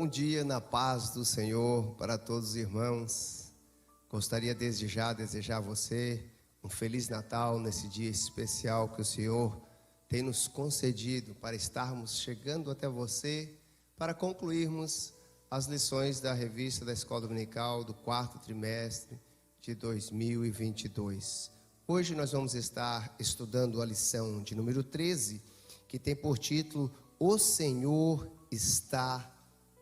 Bom dia na paz do Senhor para todos os irmãos. Gostaria desde já desejar a você um Feliz Natal nesse dia especial que o Senhor tem nos concedido para estarmos chegando até você para concluirmos as lições da revista da Escola Dominical do quarto trimestre de 2022. Hoje nós vamos estar estudando a lição de número 13, que tem por título O Senhor está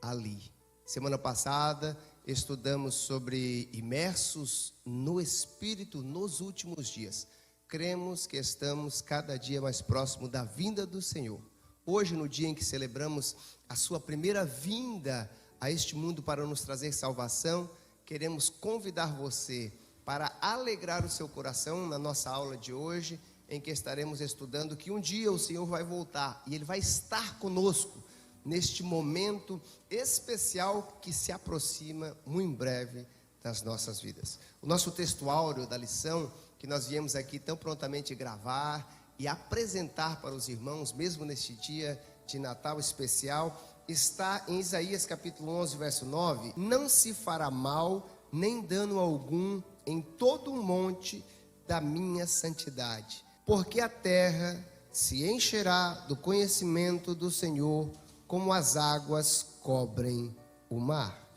ali. Semana passada estudamos sobre imersos no Espírito nos últimos dias. Cremos que estamos cada dia mais próximo da vinda do Senhor. Hoje, no dia em que celebramos a sua primeira vinda a este mundo para nos trazer salvação, queremos convidar você para alegrar o seu coração na nossa aula de hoje, em que estaremos estudando que um dia o Senhor vai voltar e Ele vai estar conosco neste momento especial que se aproxima muito em breve das nossas vidas. O nosso texto áureo da lição, que nós viemos aqui tão prontamente gravar e apresentar para os irmãos, mesmo neste dia de Natal especial, está em Isaías capítulo 11, verso 9. Não se fará mal, nem dano algum em todo o monte da minha santidade, porque a terra se encherá do conhecimento do Senhor, como as águas cobrem o mar.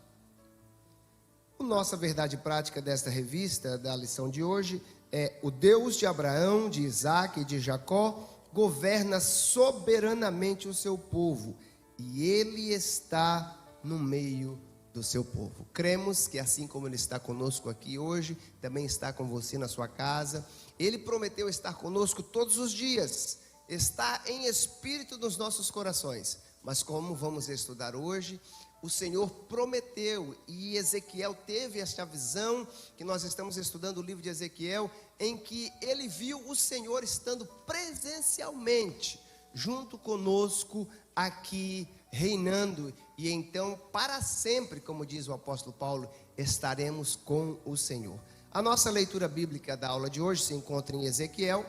A nossa verdade prática desta revista, da lição de hoje, é: o Deus de Abraão, de Isaque e de Jacó governa soberanamente o seu povo, e Ele está no meio do seu povo. Cremos que assim como Ele está conosco aqui hoje, também está com você na sua casa. Ele prometeu estar conosco todos os dias, está em espírito nos nossos corações. Mas como vamos estudar hoje, o Senhor prometeu, e Ezequiel teve esta visão, que nós estamos estudando o livro de Ezequiel, em que ele viu o Senhor estando presencialmente junto conosco aqui, reinando, e então para sempre, como diz o apóstolo Paulo, estaremos com o Senhor. A nossa leitura bíblica da aula de hoje se encontra em Ezequiel,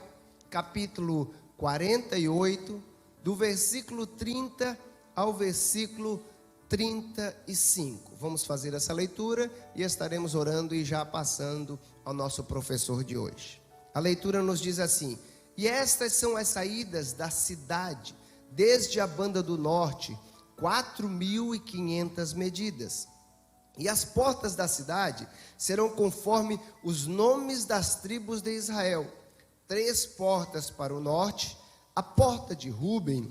capítulo 48, do versículo 30 ao versículo 35. Vamos fazer essa leitura e estaremos orando e já passando ao nosso professor de hoje. A leitura nos diz assim: e estas são as saídas da cidade, desde a banda do norte, 4.500 medidas. E as portas da cidade serão conforme os nomes das tribos de Israel: 3 portas para o norte, a porta de Ruben,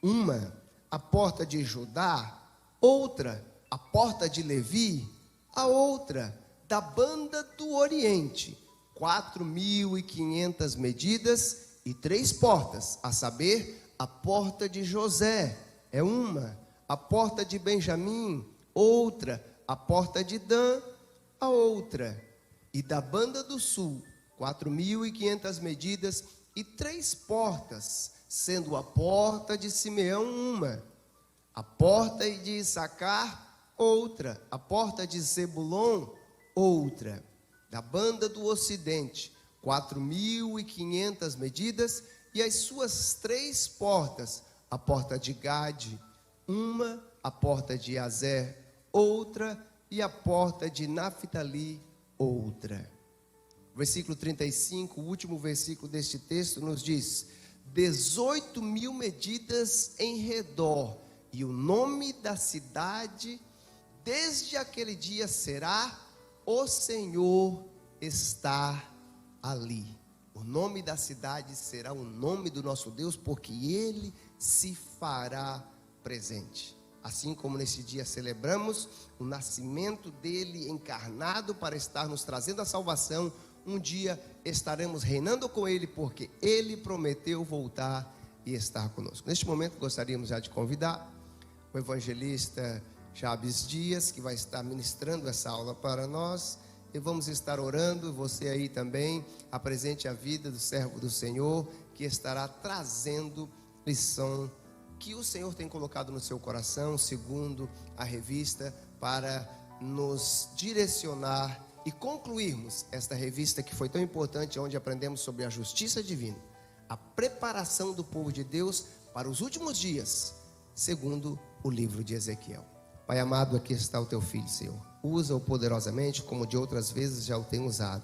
uma; a porta de Judá, outra; a porta de Levi, a outra; da banda do oriente, 4.500 medidas e 3 portas, a saber, a porta de José é uma; a porta de Benjamim, outra; a porta de Dan, a outra; e da banda do sul, 4.500 medidas e 3 portas, sendo a porta de Simeão uma; a porta de Issacar, outra; a porta de Zebulon, outra; da banda do ocidente, 4.500 medidas e as suas 3 portas, a porta de Gade, uma; a porta de Azer, outra; e a porta de Naphtali, outra. Versículo 35, o último versículo deste texto nos diz: 18.000 medidas em redor, e o nome da cidade desde aquele dia será: o Senhor está ali. O nome da cidade será o nome do nosso Deus, porque Ele se fará presente. Assim como nesse dia celebramos o nascimento dele encarnado para estar nos trazendo a salvação, um dia estaremos reinando com Ele, porque Ele prometeu voltar e estar conosco. Neste momento gostaríamos já de convidar o evangelista Jabes Dias, que vai estar ministrando essa aula para nós, e vamos estar orando. Você aí também apresente a vida do servo do Senhor, que estará trazendo lição que o Senhor tem colocado no seu coração, segundo a revista, para nos direcionar e concluirmos esta revista que foi tão importante, onde aprendemos sobre a justiça divina, a preparação do povo de Deus para os últimos dias, segundo o livro de Ezequiel. Pai amado, aqui está o teu filho, Senhor. Usa-o poderosamente, como de outras vezes já o tem usado.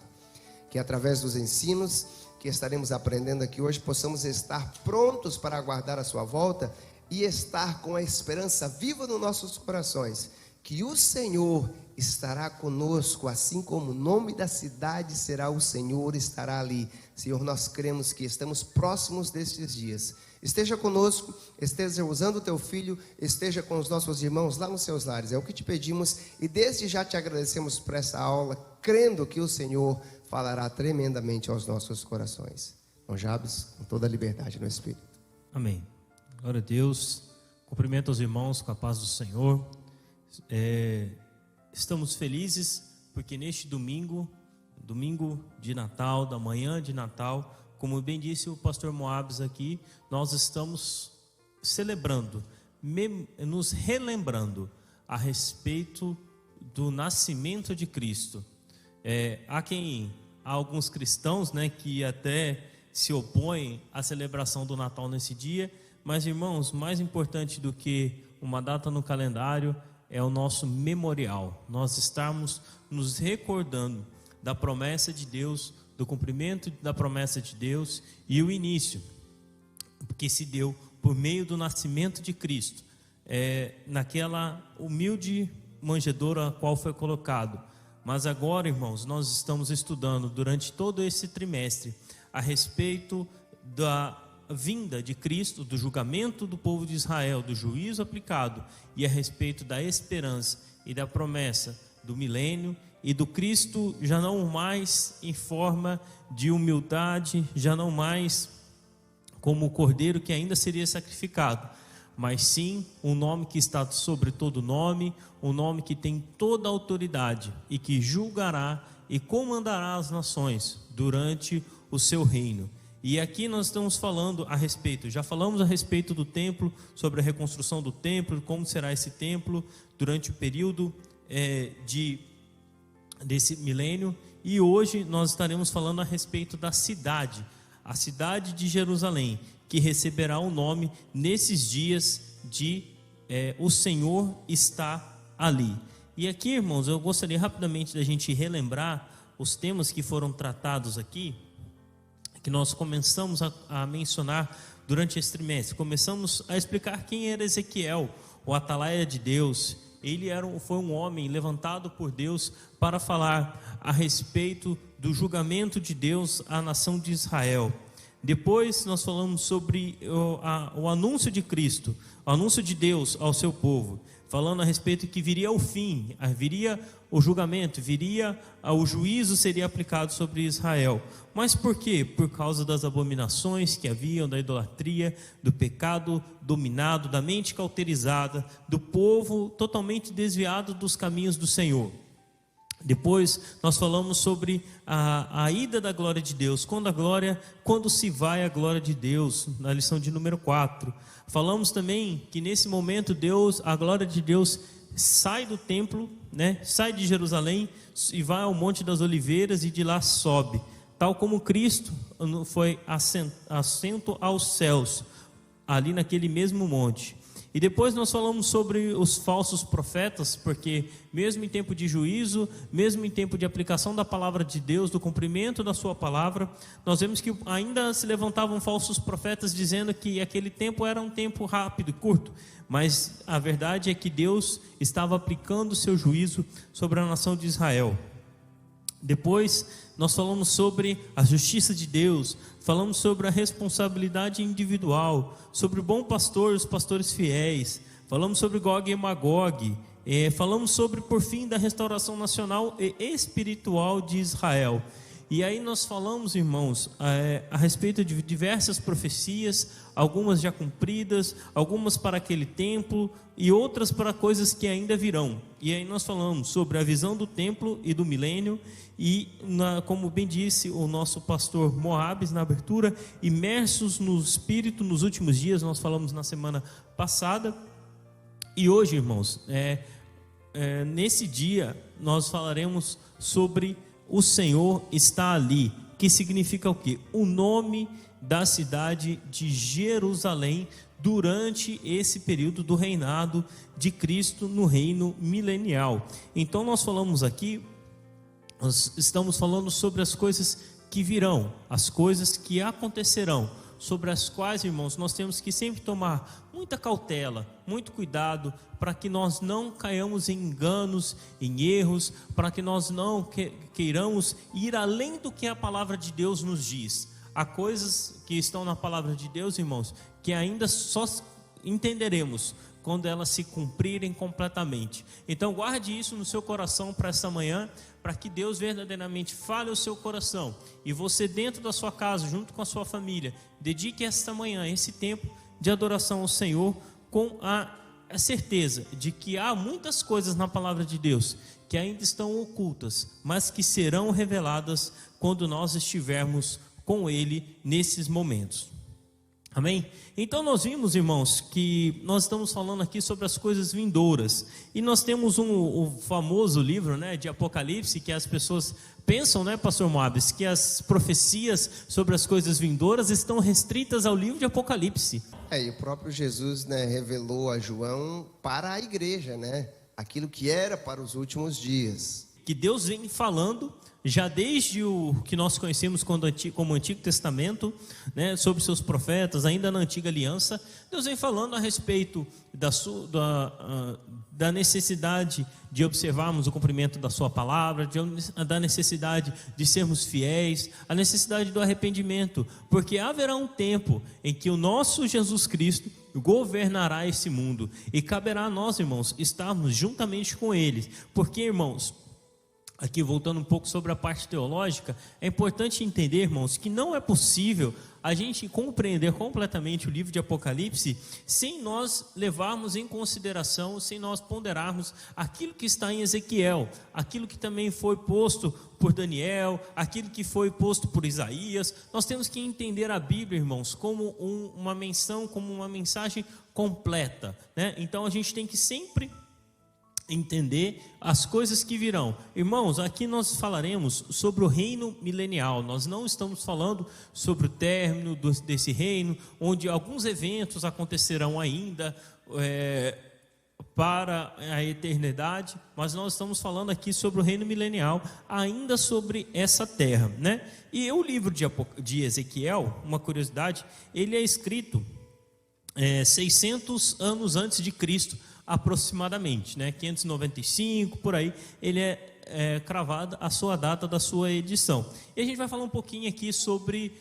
Que através dos ensinos que estaremos aprendendo aqui hoje, possamos estar prontos para aguardar a sua volta e estar com a esperança viva nos nossos corações, que o Senhor estará conosco, assim como o nome da cidade será o Senhor, estará ali. Senhor, nós cremos que estamos próximos destes dias. Esteja conosco, esteja usando o teu filho, esteja com os nossos irmãos lá nos seus lares. É o que te pedimos e desde já te agradecemos por essa aula, crendo que o Senhor falará tremendamente aos nossos corações. Irmão Jabes, com toda a liberdade no Espírito. Amém. Glória a Deus. Cumprimento os irmãos com a paz do Senhor. Estamos felizes porque neste domingo de Natal, da manhã de Natal, como bem disse o pastor Moabes aqui, nós estamos celebrando, nos relembrando a respeito do nascimento de Cristo. Há alguns cristãos, né, que até se opõem à celebração do Natal nesse dia, mas irmãos, mais importante do que uma data no calendário é o nosso memorial, nós estamos nos recordando da promessa de Deus, do cumprimento da promessa de Deus e o início que se deu por meio do nascimento de Cristo, naquela humilde manjedoura a qual foi colocado. Mas agora, irmãos, nós estamos estudando durante todo esse trimestre a respeito da vinda de Cristo, do julgamento do povo de Israel, do juízo aplicado, e a respeito da esperança e da promessa do milênio e do Cristo já não mais em forma de humildade, já não mais como o cordeiro que ainda seria sacrificado, mas sim um nome que está sobre todo nome, um nome que tem toda a autoridade e que julgará e comandará as nações durante o seu reino. E aqui nós estamos falando a respeito, já falamos a respeito do templo, sobre a reconstrução do templo, como será esse templo durante o período desse milênio, e hoje nós estaremos falando a respeito da cidade, a cidade de Jerusalém, que receberá o nome nesses dias de o Senhor está ali. E aqui, irmãos, eu gostaria rapidamente da gente relembrar os temas que foram tratados aqui, que nós começamos a mencionar durante esse trimestre. Começamos a explicar quem era Ezequiel, o atalaia de Deus. Ele foi um homem levantado por Deus para falar a respeito do julgamento de Deus à nação de Israel. Depois nós falamos sobre o anúncio de Cristo, o anúncio de Deus ao seu povo, falando a respeito que viria o fim, viria o julgamento, viria o juízo seria aplicado sobre Israel. Mas por quê? Por causa das abominações que haviam, da idolatria, do pecado dominado, da mente cauterizada, do povo totalmente desviado dos caminhos do Senhor. Depois nós falamos sobre a ida da glória de Deus, quando se vai a glória de Deus, na lição de número 4. Falamos também que nesse momento a glória de Deus sai do templo, né? Sai de Jerusalém e vai ao Monte das Oliveiras e de lá sobe, tal como Cristo foi assento aos céus, ali naquele mesmo monte. E depois nós falamos sobre os falsos profetas, porque mesmo em tempo de juízo, mesmo em tempo de aplicação da palavra de Deus, do cumprimento da sua palavra, nós vemos que ainda se levantavam falsos profetas dizendo que aquele tempo era um tempo rápido e curto, mas a verdade é que Deus estava aplicando o seu juízo sobre a nação de Israel. Depois nós falamos sobre a justiça de Deus, falamos sobre a responsabilidade individual, sobre o bom pastor, os pastores fiéis, falamos sobre Gog e Magog, falamos sobre, por fim, da restauração nacional e espiritual de Israel. E aí nós falamos, irmãos, a respeito de diversas profecias, algumas já cumpridas, algumas para aquele tempo e outras para coisas que ainda virão. E aí nós falamos sobre a visão do templo e do milênio e, como bem disse o nosso pastor Moabes na abertura, imersos no Espírito nos últimos dias, nós falamos na semana passada. E hoje, irmãos, nesse dia nós falaremos sobre o Senhor está ali, que significa o quê? O nome da cidade de Jerusalém durante esse período do reinado de Cristo no reino milenial. Então nós falamos aqui, nós estamos falando sobre as coisas que virão, as coisas que acontecerão, sobre as quais, irmãos, nós temos que sempre tomar muita cautela, muito cuidado, para que nós não caiamos em enganos, em erros, para que nós não queiramos ir além do que a palavra de Deus nos diz. Há coisas que estão na palavra de Deus, irmãos, que ainda só entenderemos quando elas se cumprirem completamente. Então guarde isso no seu coração para essa manhã, para que Deus verdadeiramente fale ao seu coração, e você dentro da sua casa, junto com a sua família, dedique esta manhã, esse tempo de adoração ao Senhor, com a certeza de que há muitas coisas na palavra de Deus que ainda estão ocultas, mas que serão reveladas quando nós estivermos com Ele nesses momentos. Amém? Então nós vimos, irmãos, que nós estamos falando aqui sobre as coisas vindouras, e nós temos o famoso livro, né, de Apocalipse, que as pessoas pensam, né, pastor Moabes, que as profecias sobre as coisas vindouras estão restritas ao livro de Apocalipse. E o próprio Jesus, né, revelou a João para a igreja, né, aquilo que era para os últimos dias. Que Deus vem falando já desde o que nós conhecemos como Antigo Testamento, né, sobre seus profetas, ainda na Antiga Aliança. Deus vem falando a respeito da necessidade de observarmos o cumprimento da sua palavra, da necessidade de sermos fiéis, a necessidade do arrependimento, porque haverá um tempo em que o nosso Jesus Cristo governará esse mundo, e caberá a nós, irmãos, estarmos juntamente com Ele, porque, irmãos, aqui voltando um pouco sobre a parte teológica, é importante entender, irmãos, que não é possível a gente compreender completamente o livro de Apocalipse sem nós levarmos em consideração, sem nós ponderarmos aquilo que está em Ezequiel, aquilo que também foi posto por Daniel, aquilo que foi posto por Isaías. Nós temos que entender a Bíblia, irmãos, como uma menção, como uma mensagem completa, né? Então a gente tem que sempre entender as coisas que virão. Irmãos, aqui nós falaremos sobre o reino milenial. Nós não estamos falando sobre o término desse reino, onde alguns eventos acontecerão ainda para a eternidade, mas nós estamos falando aqui sobre o reino milenial, ainda sobre essa terra, né? E o livro de Ezequiel, uma curiosidade, ele é escrito 600 anos antes de Cristo, aproximadamente, né? 595, por aí, ele é cravada a sua data da sua edição. E a gente vai falar um pouquinho aqui sobre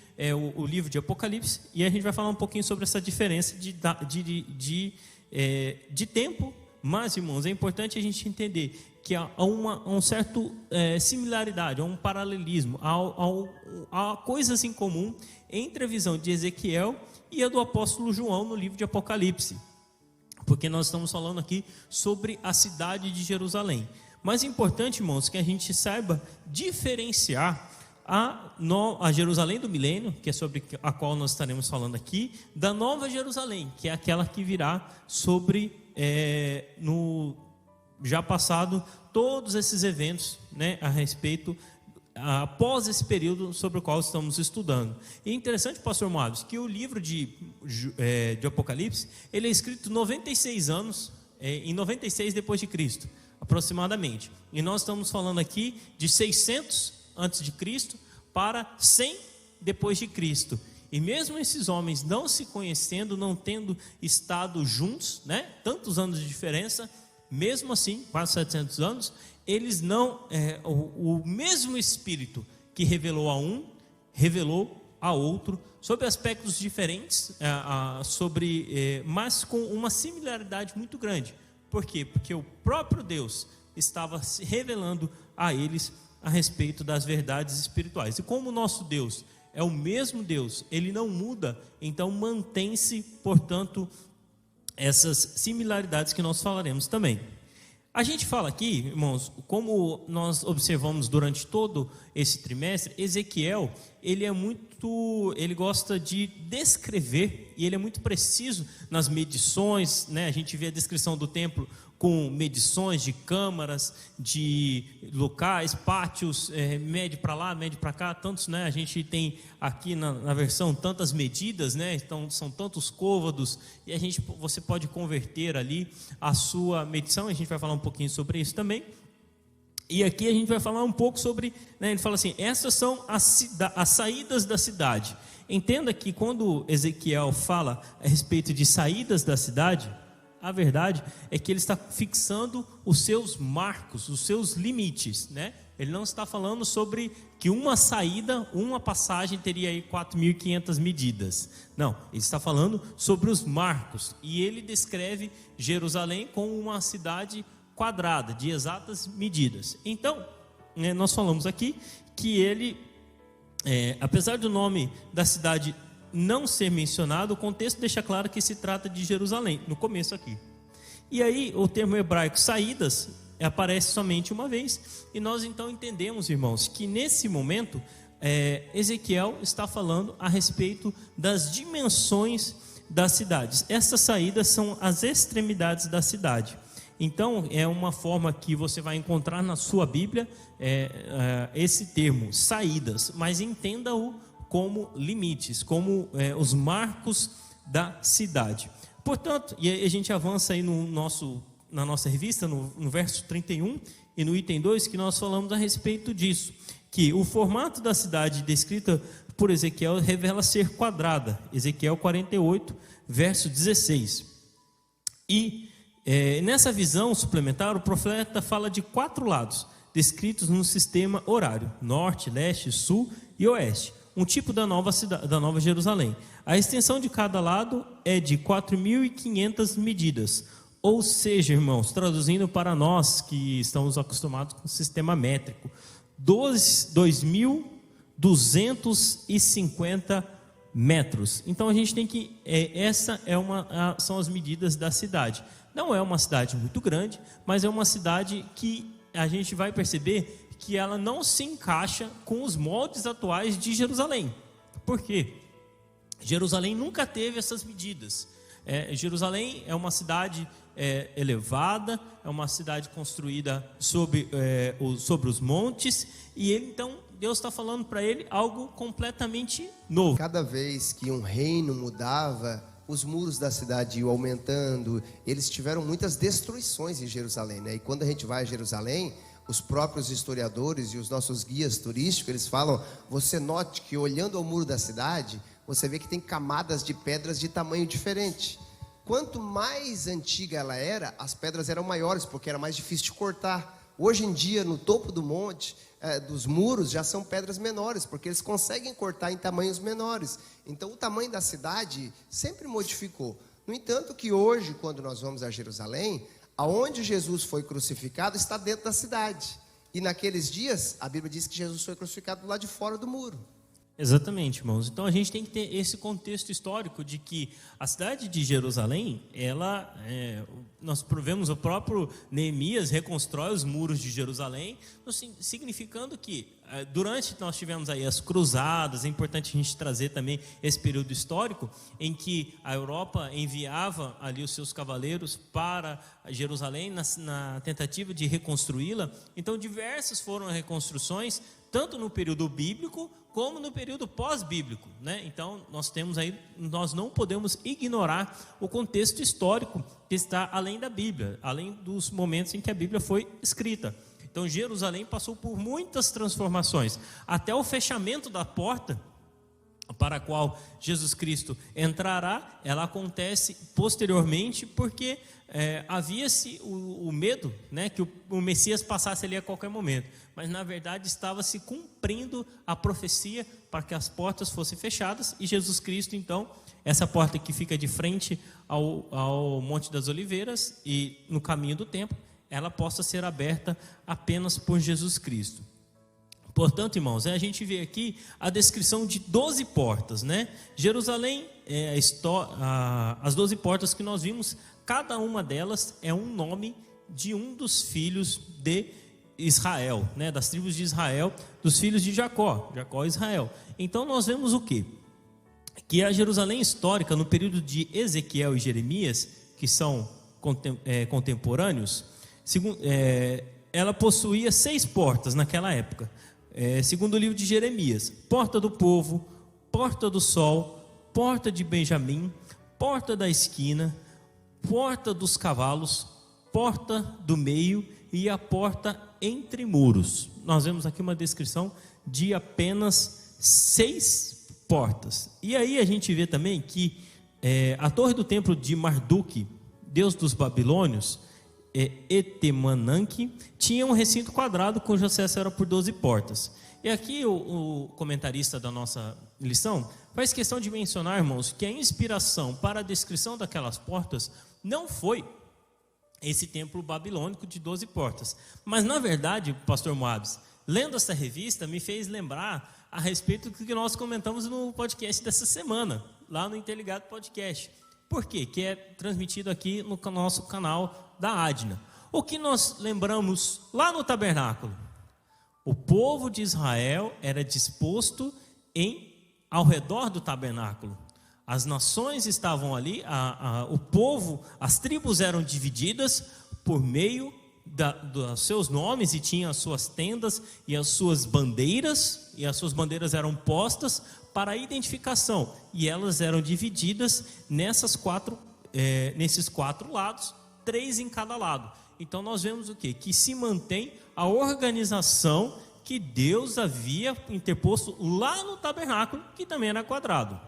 o livro de Apocalipse, e a gente vai falar um pouquinho sobre essa diferença de tempo, mas, irmãos, é importante a gente entender que há uma certa similaridade, há um paralelismo, há coisas em comum entre a visão de Ezequiel e a do apóstolo João no livro de Apocalipse, porque nós estamos falando aqui sobre a cidade de Jerusalém. Mas é importante, irmãos, que a gente saiba diferenciar a Jerusalém do milênio, que é sobre a qual nós estaremos falando aqui, da nova Jerusalém, que é aquela que virá sobre, no já passado, todos esses eventos, né, a respeito, após esse período sobre o qual estamos estudando. E é interessante, pastor Moabes, que o livro de Apocalipse, ele é escrito 96 anos, em 96 depois de Cristo, aproximadamente. E nós estamos falando aqui de 600 antes de Cristo para 100 depois de Cristo. E mesmo esses homens não se conhecendo, não tendo estado juntos, né, tantos anos de diferença, mesmo assim, quase 700 anos, eles não, o mesmo Espírito que revelou a um, revelou a outro, sobre aspectos diferentes, mas com uma similaridade muito grande. Por quê? Porque o próprio Deus estava se revelando a eles a respeito das verdades espirituais. E como o nosso Deus é o mesmo Deus, ele não muda, então mantém-se, portanto, essas similaridades que nós falaremos também. A gente fala aqui, irmãos, como nós observamos durante todo esse trimestre, Ezequiel, ele gosta de descrever e ele é muito preciso nas medições, né? A gente vê a descrição do templo com medições de câmaras, de locais, pátios, mede para lá, mede para cá, tantos, né? A gente tem aqui na versão tantas medidas, né? Então são tantos côvados, e você pode converter ali a sua medição. A gente vai falar um pouquinho sobre isso também. E aqui a gente vai falar um pouco sobre, né? Ele fala assim: essas são as saídas da cidade. Entenda que quando Ezequiel fala a respeito de saídas da cidade, a verdade é que ele está fixando os seus marcos, os seus limites, né? Ele não está falando sobre que uma saída, uma passagem teria aí 4.500 medidas. Não, ele está falando sobre os marcos. E ele descreve Jerusalém como uma cidade quadrada, de exatas medidas. Então, nós falamos aqui que ele, apesar do nome da cidade não ser mencionado, o contexto deixa claro que se trata de Jerusalém, no começo aqui. E aí o termo hebraico saídas aparece somente uma vez, e nós então entendemos, irmãos, que nesse momento Ezequiel está falando a respeito das dimensões das cidades. Essas saídas são as extremidades da cidade. Então é uma forma que você vai encontrar na sua Bíblia esse termo, saídas, mas entenda-o como limites, como os marcos da cidade. Portanto, e a gente avança aí na nossa revista, no verso 31 e no item 2, que nós falamos a respeito disso, que o formato da cidade descrita por Ezequiel revela ser quadrada. Ezequiel 48, verso 16. E nessa visão suplementar, o profeta fala de 4 lados, descritos no sistema horário: norte, leste, sul e oeste. Um tipo da nova Jerusalém. A extensão de cada lado é de 4.500 medidas. Ou seja, irmãos, traduzindo para nós que estamos acostumados com o sistema métrico, 2.250 metros. Então a gente tem que, são as medidas da cidade. Não é uma cidade muito grande, mas é uma cidade que a gente vai perceber que ela não se encaixa com os moldes atuais de Jerusalém. Por quê? Jerusalém nunca teve essas medidas. Jerusalém é uma cidade elevada, é uma cidade construída sobre os montes, e então Deus está falando para ele algo completamente novo. Cada vez que um reino mudava, os muros da cidade iam aumentando. Eles tiveram muitas destruições em Jerusalém, né? E quando a gente vai a Jerusalém, os próprios historiadores e os nossos guias turísticos, eles falam: você note que olhando ao muro da cidade, você vê que tem camadas de pedras de tamanho diferente. Quanto mais antiga ela era, as pedras eram maiores, porque era mais difícil de cortar. Hoje em dia, no topo do monte, dos muros, já são pedras menores, porque eles conseguem cortar em tamanhos menores. Então o tamanho da cidade sempre modificou. No entanto que hoje, quando nós vamos a Jerusalém, aonde Jesus foi crucificado está dentro da cidade. E naqueles dias, a Bíblia diz que Jesus foi crucificado do lado de fora do muro. Exatamente, irmãos. Então a gente tem que ter esse contexto histórico de que a cidade de Jerusalém, nós provemos, o próprio Neemias reconstrói os muros de Jerusalém, significando que durante nós tivemos aí as cruzadas. É importante a gente trazer também esse período histórico em que a Europa enviava ali os seus cavaleiros para Jerusalém na tentativa de reconstruí-la. Então diversas foram as reconstruções, tanto no período bíblico como no período pós-bíblico, né? Então nós não podemos ignorar o contexto histórico que está além da Bíblia, além dos momentos em que a Bíblia foi escrita. Então Jerusalém passou por muitas transformações, até o fechamento da porta para a qual Jesus Cristo entrará, ela acontece posteriormente, porque havia-se o medo, né, que o Messias passasse ali a qualquer momento, mas na verdade estava se cumprindo a profecia para que as portas fossem fechadas, e Jesus Cristo, então, essa porta que fica de frente ao Monte das Oliveiras e no caminho do templo, ela possa ser aberta apenas por Jesus Cristo. Portanto, irmãos, a gente vê aqui a descrição de 12 portas, né? Jerusalém, as 12 portas que nós vimos, cada uma delas é um nome de um dos filhos de Israel, né? Das tribos de Israel, dos filhos de Jacó e Israel. Então nós vemos o quê? que a Jerusalém histórica, no período de Ezequiel e Jeremias, que são contemporâneos, ela possuía 6 portas naquela época. Segundo o livro de Jeremias: porta do povo, porta do sol, porta de Benjamim, porta da esquina, porta dos cavalos, porta do meio e a porta entre muros. Nós vemos aqui uma descrição de apenas 6 portas. E aí a gente vê também que a torre do templo de Marduk, deus dos babilônios, Etemananque, tinha um recinto quadrado cujo acesso era por 12 portas. E aqui o comentarista da nossa lição faz questão de mencionar, irmãos, que a inspiração para a descrição daquelas portas não foi esse templo babilônico de 12 portas. Mas na verdade, pastor Moabs, lendo essa revista, me fez lembrar a respeito do que nós comentamos no podcast dessa semana, lá no Interligado Podcast. Por quê? Que é transmitido aqui no nosso canal da Adna. O que nós lembramos lá no tabernáculo? O povo de Israel era disposto ao redor do tabernáculo. As nações estavam ali, o povo, as tribos eram divididas por meio dos seus nomes, e tinham as suas tendas e as suas bandeiras eram postas para a identificação, e elas eram divididas nesses 4 lados, 3 em cada lado. Então nós vemos o quê? Que se mantém a organização que Deus havia interposto lá no tabernáculo, que também era quadrado.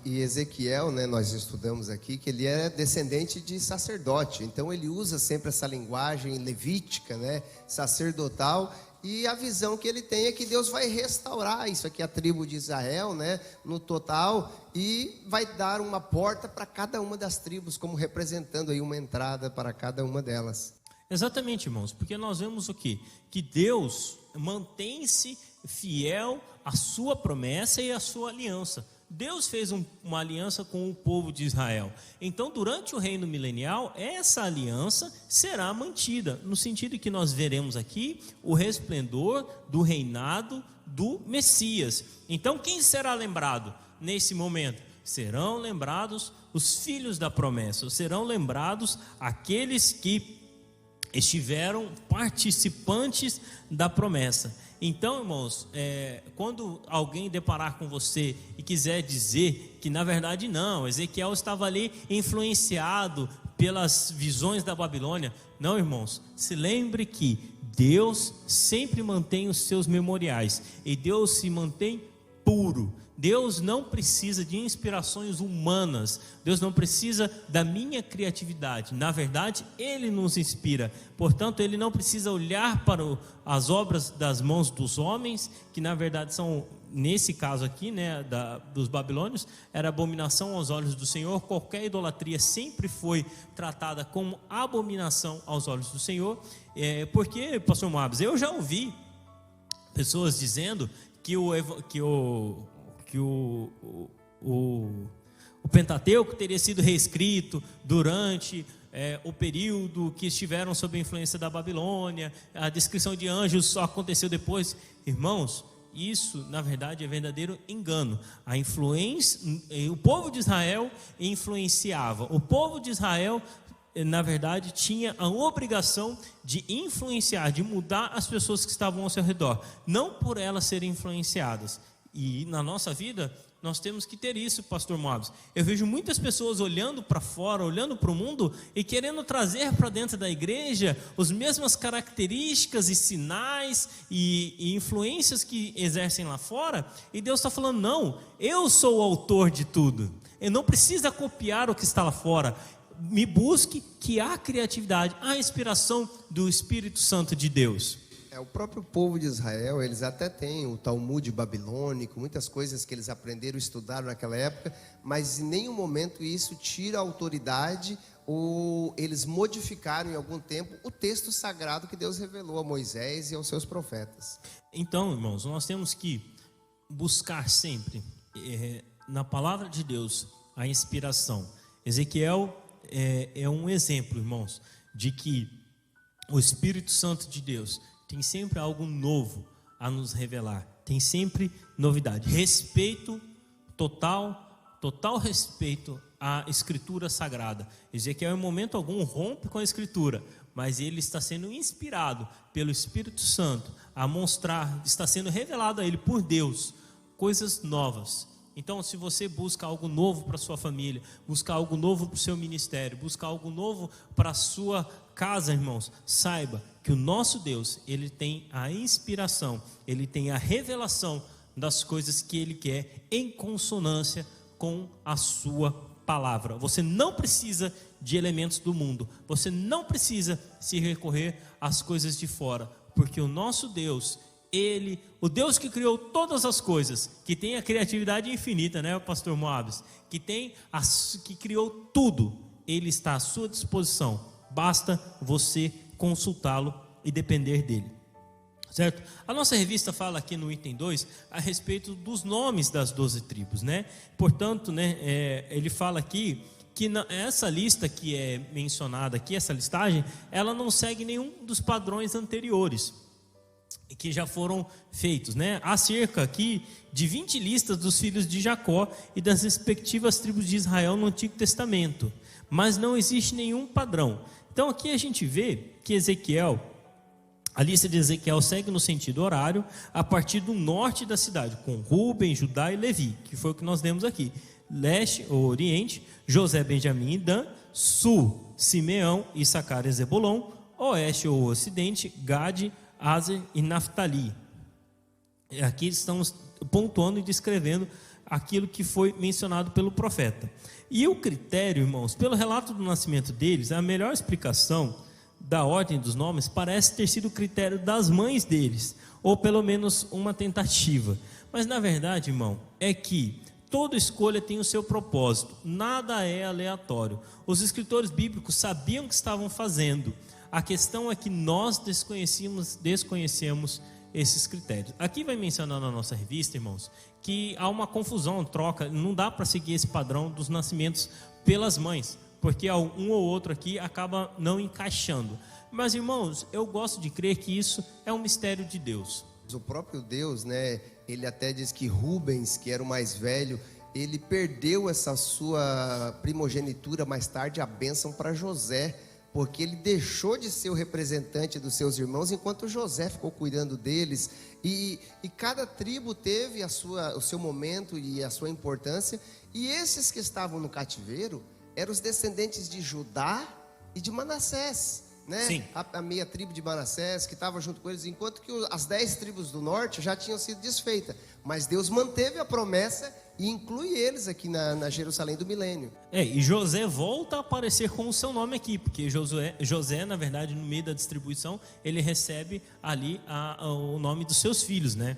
E Ezequiel, né, nós estudamos aqui que ele é descendente de sacerdote, então ele usa sempre essa linguagem levítica, né, sacerdotal, e a visão que ele tem é que Deus vai restaurar isso aqui, a tribo de Israel, né, no total, e vai dar uma porta para cada uma das tribos, como representando aí uma entrada para cada uma delas. Exatamente, irmãos, porque nós vemos o quê? Que Deus mantém-se fiel à sua promessa e à sua aliança. Deus fez uma aliança com o povo de Israel. Então, durante o reino milenial, essa aliança será mantida, no sentido que nós veremos aqui o resplendor do reinado do Messias. Então, quem será lembrado nesse momento? Serão lembrados os filhos da promessa, serão lembrados aqueles que estiveram participantes da promessa. Então, irmãos, quando alguém deparar com você e quiser dizer que na verdade não, Ezequiel estava ali influenciado pelas visões da Babilônia, não, irmãos, se lembre que Deus sempre mantém os seus memoriais, e Deus se mantém puro. Deus não precisa de inspirações humanas, Deus não precisa da minha criatividade, na verdade Ele nos inspira, portanto Ele não precisa olhar para as obras das mãos dos homens, que na verdade são, nesse caso aqui, né, dos babilônios, era abominação aos olhos do Senhor. Qualquer idolatria sempre foi tratada como abominação aos olhos do Senhor, porque, pastor Moabs, eu já ouvi pessoas dizendo que o Pentateuco teria sido reescrito durante o período que estiveram sob a influência da Babilônia, a descrição de anjos só aconteceu depois. Irmãos, isso na verdade é verdadeiro engano. A influência, o povo de Israel influenciava, o povo de Israel na verdade tinha a obrigação de influenciar, de mudar as pessoas que estavam ao seu redor, não por elas serem influenciadas. E na nossa vida, nós temos que ter isso, pastor Moabs. Eu vejo muitas pessoas olhando para fora, olhando para o mundo e querendo trazer para dentro da igreja as mesmas características e sinais e influências que exercem lá fora. E Deus está falando, não, eu sou o autor de tudo. Eu não precisa copiar o que está lá fora. Me busque, que há criatividade, há inspiração do Espírito Santo de Deus. O próprio povo de Israel, eles até têm o Talmud babilônico, muitas coisas que eles aprenderam, estudaram naquela época, mas em nenhum momento isso tira a autoridade, ou eles modificaram em algum tempo o texto sagrado que Deus revelou a Moisés e aos seus profetas. Então, irmãos, nós temos que buscar sempre na palavra de Deus a inspiração. Ezequiel é um exemplo, irmãos, de que o Espírito Santo de Deus tem sempre algo novo a nos revelar, tem sempre novidade. Respeito total total respeito à Escritura Sagrada. Ezequiel, em momento algum, rompe com a Escritura, mas ele está sendo inspirado pelo Espírito Santo a mostrar, está sendo revelado a ele por Deus, coisas novas. Então, se você busca algo novo para a sua família, busca algo novo para o seu ministério, busca algo novo para a sua casa, irmãos, saiba que o nosso Deus, Ele tem a inspiração, Ele tem a revelação das coisas que Ele quer em consonância com a sua palavra. Você não precisa de elementos do mundo, você não precisa se recorrer às coisas de fora, porque o nosso Deus, Ele, o Deus que criou todas as coisas, que tem a criatividade infinita, né, pastor Moabes, que criou tudo, Ele está à sua disposição, basta você consultá-lo e depender dele, certo? A nossa revista fala aqui no item 2 a respeito dos nomes das 12 tribos, né? Portanto, né, ele fala aqui que essa lista que é mencionada aqui, essa listagem, ela não segue nenhum dos padrões anteriores que já foram feitos, né? Há cerca aqui de 20 listas dos filhos de Jacó e das respectivas tribos de Israel no Antigo Testamento, mas não existe nenhum padrão. Então aqui a gente vê que a lista de Ezequiel segue no sentido horário a partir do norte da cidade, com Ruben, Judá e Levi, que foi o que nós demos aqui. Leste ou oriente, José, Benjamim e Dan. Sul, Simeão, Issacar e Zebulon. Oeste ou ocidente, Gade, Aser e Naftali. Aqui estamos pontuando e descrevendo aquilo que foi mencionado pelo profeta. E o critério, irmãos, pelo relato do nascimento deles, a melhor explicação da ordem dos nomes parece ter sido o critério das mães deles, ou pelo menos uma tentativa. Mas na verdade, irmão, é que toda escolha tem o seu propósito, nada é aleatório. Os escritores bíblicos sabiam o que estavam fazendo. A questão é que nós desconhecemos esses critérios. Aqui vai mencionar na nossa revista, irmãos, que há uma confusão, troca, não dá para seguir esse padrão dos nascimentos pelas mães, porque um ou outro aqui acaba não encaixando. Mas, irmãos, eu gosto de crer que isso é um mistério de Deus. O próprio Deus, né, ele até diz que Rubens, que era o mais velho, ele perdeu essa sua primogenitura, mais tarde a bênção para José, porque ele deixou de ser o representante dos seus irmãos, enquanto José ficou cuidando deles, e cada tribo teve o seu momento e a sua importância, e esses que estavam no cativeiro eram os descendentes de Judá e de Manassés, né? Sim. A meia tribo de Manassés que estava junto com eles, enquanto que as 10 tribos do norte já tinham sido desfeitas, mas Deus manteve a promessa e inclui eles aqui na Jerusalém do milênio. E José volta a aparecer com o seu nome aqui, porque José, na verdade, no meio da distribuição, ele recebe ali o nome dos seus filhos, né?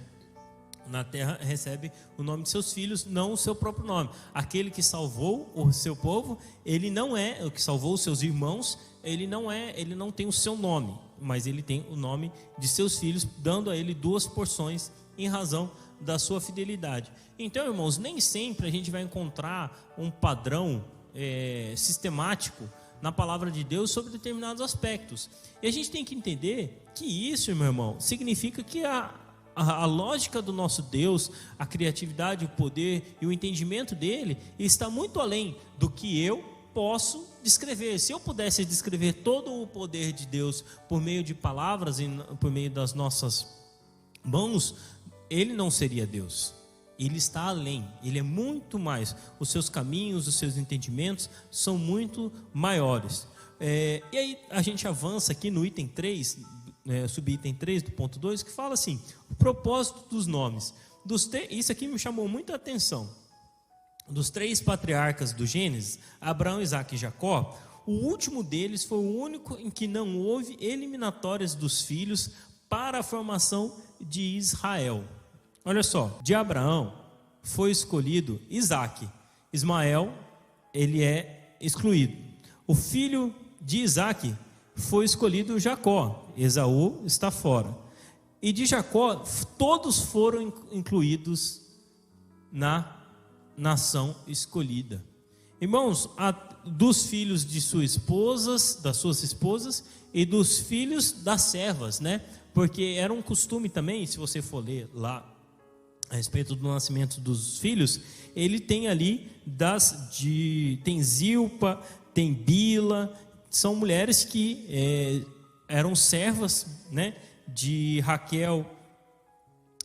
Na terra recebe o nome de seus filhos, não o seu próprio nome. Aquele que salvou o seu povo, ele não é o que salvou os seus irmãos, ele não tem o seu nome, mas ele tem o nome de seus filhos, dando a ele 2 porções em razão da sua fidelidade. Então, irmãos, nem sempre a gente vai encontrar um padrão sistemático na palavra de Deus sobre determinados aspectos. E a gente tem que entender que isso, meu irmão, significa que a lógica do nosso Deus, a criatividade, o poder e o entendimento dele está muito além do que eu posso descrever. Se eu pudesse descrever todo o poder de Deus por meio de palavras e por meio das nossas mãos, ele não seria Deus. Ele está além, ele é muito mais. Os seus caminhos, os seus entendimentos são muito maiores. E aí a gente avança aqui no item 3, subitem 3 do ponto 2, que fala assim: o propósito dos nomes. Isso aqui me chamou muita atenção. Dos 3 patriarcas do Gênesis, Abraão, Isaque e Jacó, o último deles foi o único em que não houve eliminatórias dos filhos para a formação de Israel. Olha só, de Abraão foi escolhido Isaque. Ismael, ele é excluído. O filho de Isaque foi escolhido Jacó. Esaú está fora. E de Jacó, todos foram incluídos na nação escolhida. Irmãos, dos filhos de das suas esposas e dos filhos das servas, né? Porque era um costume também, se você for ler lá a respeito do nascimento dos filhos, ele tem ali tem Zilpa, tem Bila, são mulheres que eram servas, né, de Raquel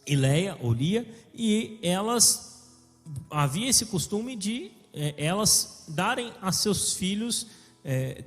e Leia, ou Lia, e havia esse costume de elas darem a seus filhos,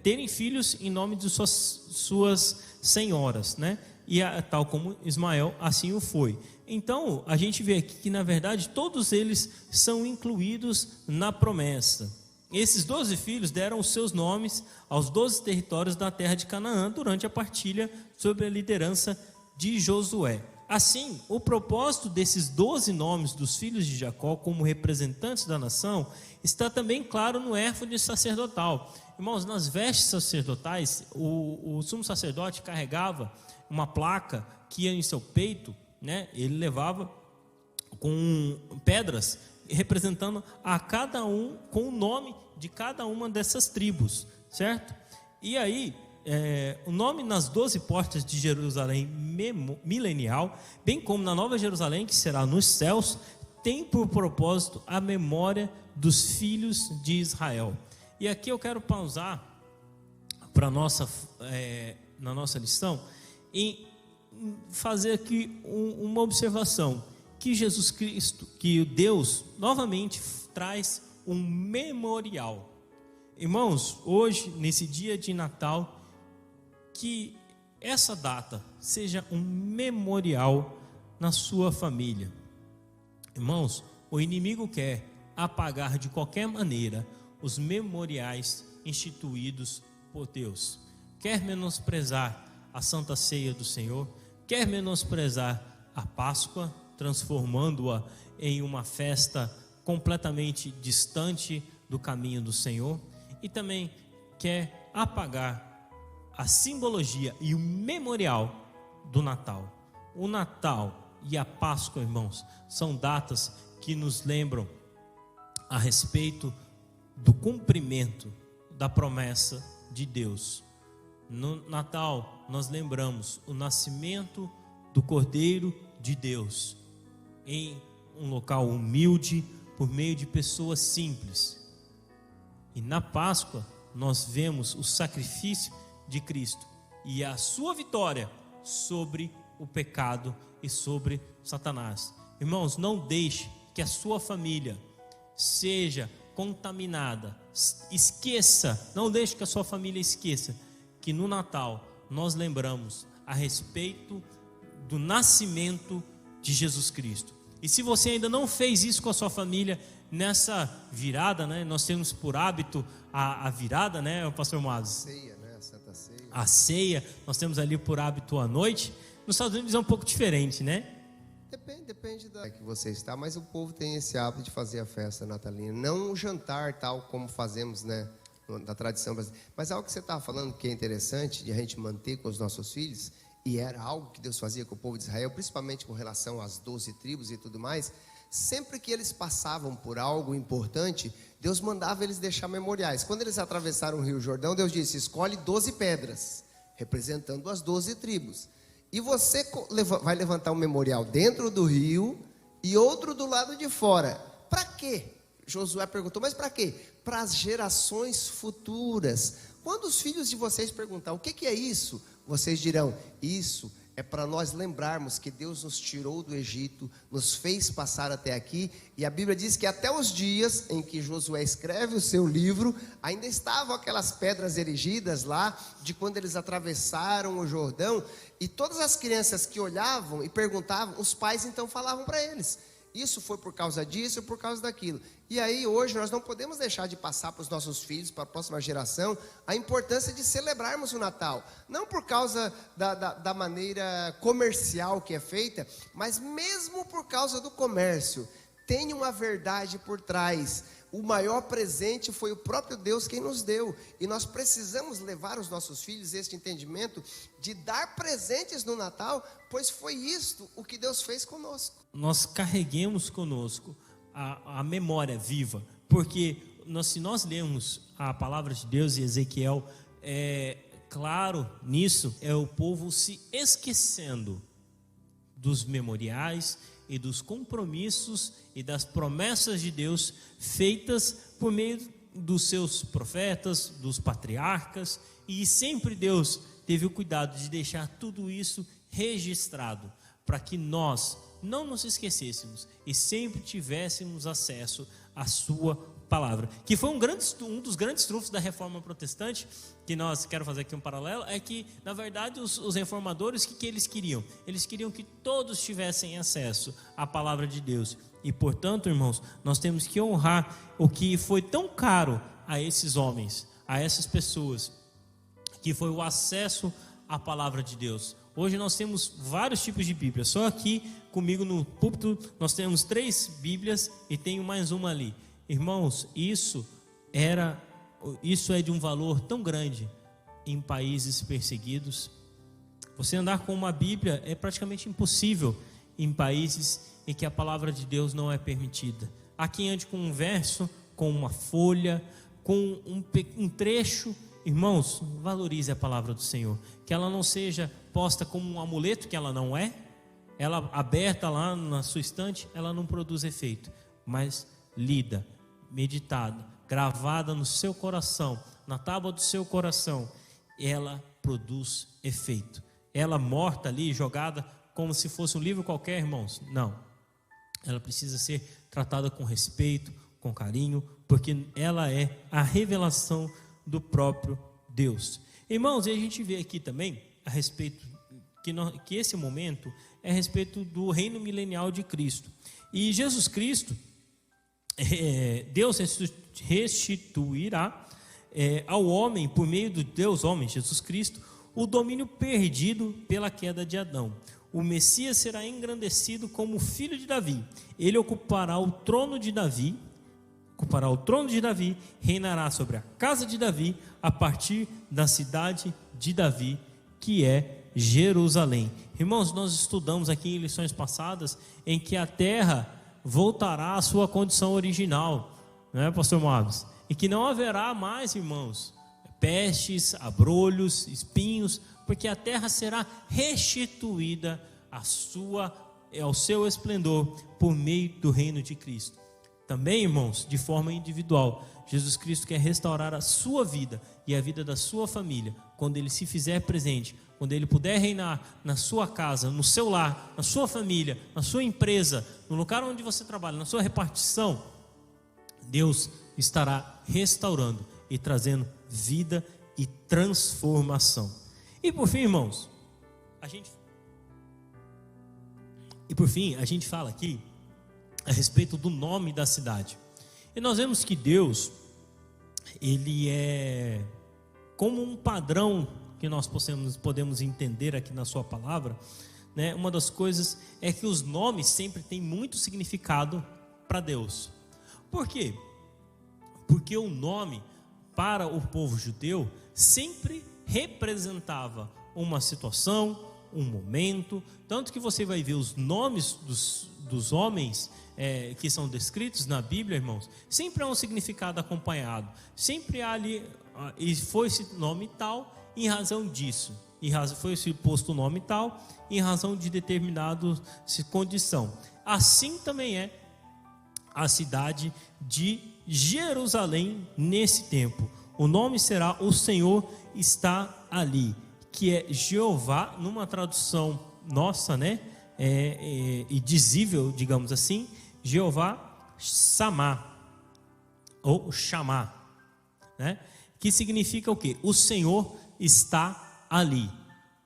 terem filhos em nome de suas senhoras, né? E tal como Ismael, assim o foi. Então, a gente vê aqui que, na verdade, todos eles são incluídos na promessa. Esses 12 filhos deram os seus nomes aos 12 territórios da terra de Canaã durante a partilha sob a liderança de Josué. Assim, o propósito desses 12 nomes dos filhos de Jacó como representantes da nação está também claro no éfode sacerdotal. Irmãos, nas vestes sacerdotais, o sumo sacerdote carregava uma placa que ia em seu peito, né? Ele levava com pedras representando a cada um, com o nome de cada uma dessas tribos, certo? E aí, o nome nas 12 portas de Jerusalém milenial, bem como na Nova Jerusalém, que será nos céus, tem por propósito a memória dos filhos de Israel. E aqui eu quero pausar na nossa lição e fazer aqui uma observação, que Jesus Cristo, que Deus novamente traz um memorial. Irmãos, hoje, nesse dia de Natal, que essa data seja um memorial na sua família. Irmãos, o inimigo quer apagar de qualquer maneira os memoriais instituídos por Deus. Quer menosprezar a Santa Ceia do Senhor, quer menosprezar a Páscoa, transformando-a em uma festa completamente distante do caminho do Senhor, e também quer apagar a simbologia e o memorial do Natal. O Natal e a Páscoa, irmãos, são datas que nos lembram a respeito do cumprimento da promessa de Deus. No Natal, nós lembramos o nascimento do Cordeiro de Deus em um local humilde, por meio de pessoas simples. E na Páscoa, nós vemos o sacrifício de Cristo e a sua vitória sobre o pecado e sobre Satanás. Irmãos, não deixe que a sua família seja contaminada. Não deixe que a sua família esqueça que no Natal nós lembramos a respeito do nascimento de Jesus Cristo. E se você ainda não fez isso com a sua família nessa virada, né? Nós temos por hábito a virada, né, pastor Mados? Ceia, né? A Santa Ceia. A ceia, nós temos ali por hábito à noite. Nos Estados Unidos é um pouco diferente, né? Depende da que você está, mas o povo tem esse hábito de fazer a festa natalina, não um jantar tal como fazemos, né, da tradição brasileira. Mas algo que você estava falando que é interessante de a gente manter com os nossos filhos, e era algo que Deus fazia com o povo de Israel, principalmente com relação às 12 tribos e tudo mais. Sempre que eles passavam por algo importante, Deus mandava eles deixar memoriais. Quando eles atravessaram o Rio Jordão, Deus disse: escolhe 12 pedras, representando as 12 tribos. E você vai levantar um memorial dentro do rio e outro do lado de fora. Para quê? Josué perguntou, mas para quê? Para as gerações futuras. Quando os filhos de vocês perguntar o que é isso, vocês dirão: isso é para nós lembrarmos que Deus nos tirou do Egito, nos fez passar até aqui. E a Bíblia diz que até os dias em que Josué escreve o seu livro, ainda estavam aquelas pedras erigidas lá, de quando eles atravessaram o Jordão. E todas as crianças que olhavam e perguntavam, os pais então falavam para eles: isso foi por causa disso, por causa daquilo. E aí hoje nós não podemos deixar de passar para os nossos filhos, para a próxima geração, a importância de celebrarmos o Natal. Não por causa da maneira comercial que é feita, mas mesmo por causa do comércio. Tem uma verdade por trás. O maior presente foi o próprio Deus quem nos deu. E nós precisamos levar os nossos filhos este entendimento de dar presentes no Natal, pois foi isto o que Deus fez conosco. Nós carreguemos conosco a memória viva, porque se nós lermos a palavra de Deus em Ezequiel, claro nisso, é o povo se esquecendo dos memoriais e dos compromissos e das promessas de Deus feitas por meio dos seus profetas, dos patriarcas, e sempre Deus teve o cuidado de deixar tudo isso registrado, para que nós não nos esquecêssemos e sempre tivéssemos acesso à sua palavra, que foi um dos grandes trunfos da reforma protestante, que nós, quero fazer aqui um paralelo, é que na verdade os reformadores, o que eles queriam? Eles queriam que todos tivessem acesso à palavra de Deus, e portanto, irmãos, nós temos que honrar o que foi tão caro a esses homens, a essas pessoas, que foi o acesso à palavra de Deus. Hoje nós temos vários tipos de Bíblia, só aqui comigo no púlpito nós temos 3 Bíblias e tenho mais uma ali. Irmãos, isso é de um valor tão grande em países perseguidos. Você andar com uma Bíblia é praticamente impossível em países em que a palavra de Deus não é permitida. Há quem ande com um verso, com uma folha, com um trecho. Irmãos, valorize a palavra do Senhor, que ela não seja posta como um amuleto, que ela não é. Ela aberta lá na sua estante, ela não produz efeito, mas lida, meditada, gravada no seu coração, na tábua do seu coração, ela produz efeito. Ela morta ali, jogada como se fosse um livro qualquer, irmãos, não. Ela precisa ser tratada com respeito, com carinho, porque ela é a revelação do próprio Deus. Irmãos, e a gente vê aqui também a respeito que esse momento é a respeito do reino milenial de Cristo. E Jesus Cristo, Deus restituirá ao homem, por meio do Deus homem, Jesus Cristo, o domínio perdido pela queda de Adão. O Messias será engrandecido como filho de Davi. Ele ocupará o trono de Davi, reinará sobre a casa de Davi, a partir da cidade de Davi, que é Jerusalém. Irmãos, nós estudamos aqui em lições passadas em que a terra voltará à sua condição original, não é, pastor Moabs? E que não haverá mais, irmãos, pestes, abrolhos, espinhos, porque a terra será restituída ao seu esplendor por meio do reino de Cristo. Também, irmãos, de forma individual, Jesus Cristo quer restaurar a sua vida e a vida da sua família, quando Ele se fizer presente, quando Ele puder reinar na sua casa, no seu lar, na sua família, na sua empresa, no lugar onde você trabalha, na sua repartição. Deus estará restaurando e trazendo vida e transformação. E por fim, irmãos, a gente fala aqui a respeito do nome da cidade. E nós vemos que Deus, Ele é como um padrão que nós podemos entender aqui na sua palavra, né? Uma das coisas é que os nomes sempre têm muito significado para Deus. Por quê? Porque o nome para o povo judeu sempre representava uma situação, um momento, tanto que você vai ver os nomes dos homens que são descritos na Bíblia, irmãos, sempre há um significado acompanhado, sempre há ali, e foi esse nome tal em razão disso, foi esse posto o nome tal em razão de determinada condição. Assim também é a cidade de Jerusalém nesse tempo. O nome será O Senhor está ali, que é Jeová, numa tradução nossa, né? E dizível, digamos assim, Jeová Samá, ou Chamá, né? Que significa o quê? O Senhor está ali.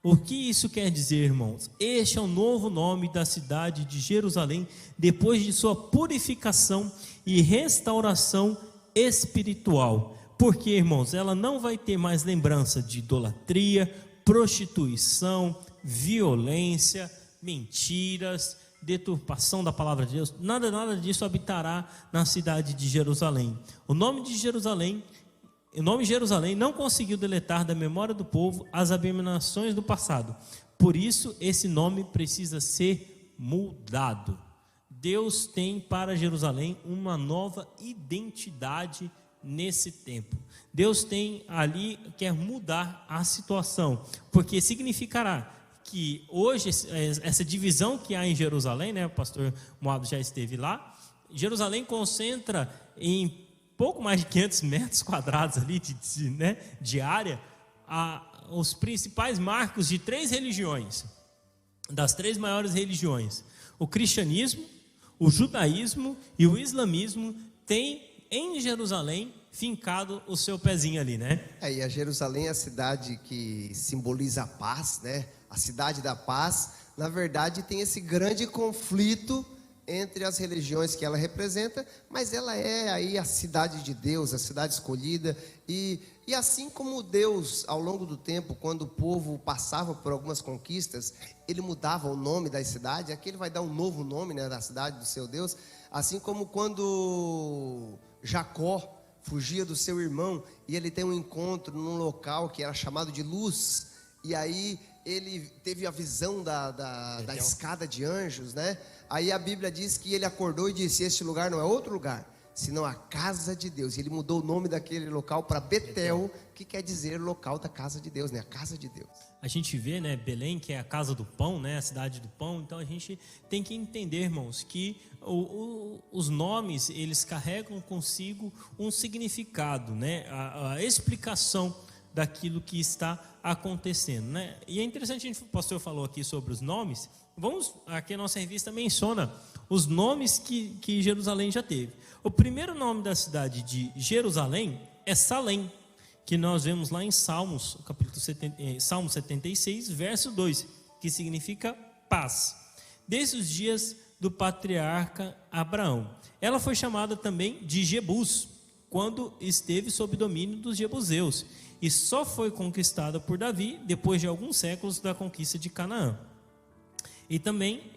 O que isso quer dizer, irmãos? Este é o novo nome da cidade de Jerusalém, depois de sua purificação e restauração espiritual. Porque, irmãos, ela não vai ter mais lembrança de idolatria, prostituição, violência, mentiras, deturpação da palavra de Deus. Nada disso habitará na cidade de Jerusalém. O nome Jerusalém não conseguiu deletar da memória do povo as abominações do passado. Por isso, esse nome precisa ser mudado. Deus tem para Jerusalém uma nova identidade nesse tempo. Deus tem ali, quer mudar a situação, porque significará que hoje, essa divisão que há em Jerusalém, né, o pastor Moab já esteve lá, Jerusalém concentra em pouco mais de 500 metros quadrados ali de área, os principais marcos de 3 religiões, das 3 maiores religiões. O cristianismo, o judaísmo e o islamismo têm em Jerusalém fincado o seu pezinho ali, né? E a Jerusalém é a cidade que simboliza a paz, né? A cidade da paz. Na verdade, tem esse grande conflito entre as religiões que ela representa, mas ela é aí a cidade de Deus, a cidade escolhida, e assim como Deus, ao longo do tempo, quando o povo passava por algumas conquistas, ele mudava o nome da cidade, aqui ele vai dar um novo nome, né, da cidade do seu Deus, assim como quando Jacó fugia do seu irmão, e ele tem um encontro num local que era chamado de Luz, e aí ele teve a visão da escada de anjos, né? Aí a Bíblia diz que ele acordou e disse: este lugar não é outro lugar, senão a casa de Deus. E ele mudou o nome daquele local para Betel, que quer dizer local da casa de Deus, né? A casa de Deus. A gente vê, né, Belém, que é a casa do pão, né, a cidade do pão. Então a gente tem que entender, irmãos, que os nomes, eles carregam consigo um significado, né? A explicação daquilo que está acontecendo, né? E é interessante, o pastor falou aqui sobre os nomes. Aqui a nossa revista menciona os nomes que Jerusalém já teve. O primeiro nome da cidade de Jerusalém é Salém, que nós vemos lá em Salmos, capítulo Salmo 76, verso 2, que significa paz. Desde os dias do patriarca Abraão. Ela foi chamada também de Jebus, quando esteve sob domínio dos jebuseus, e só foi conquistada por Davi depois de alguns séculos da conquista de Canaã.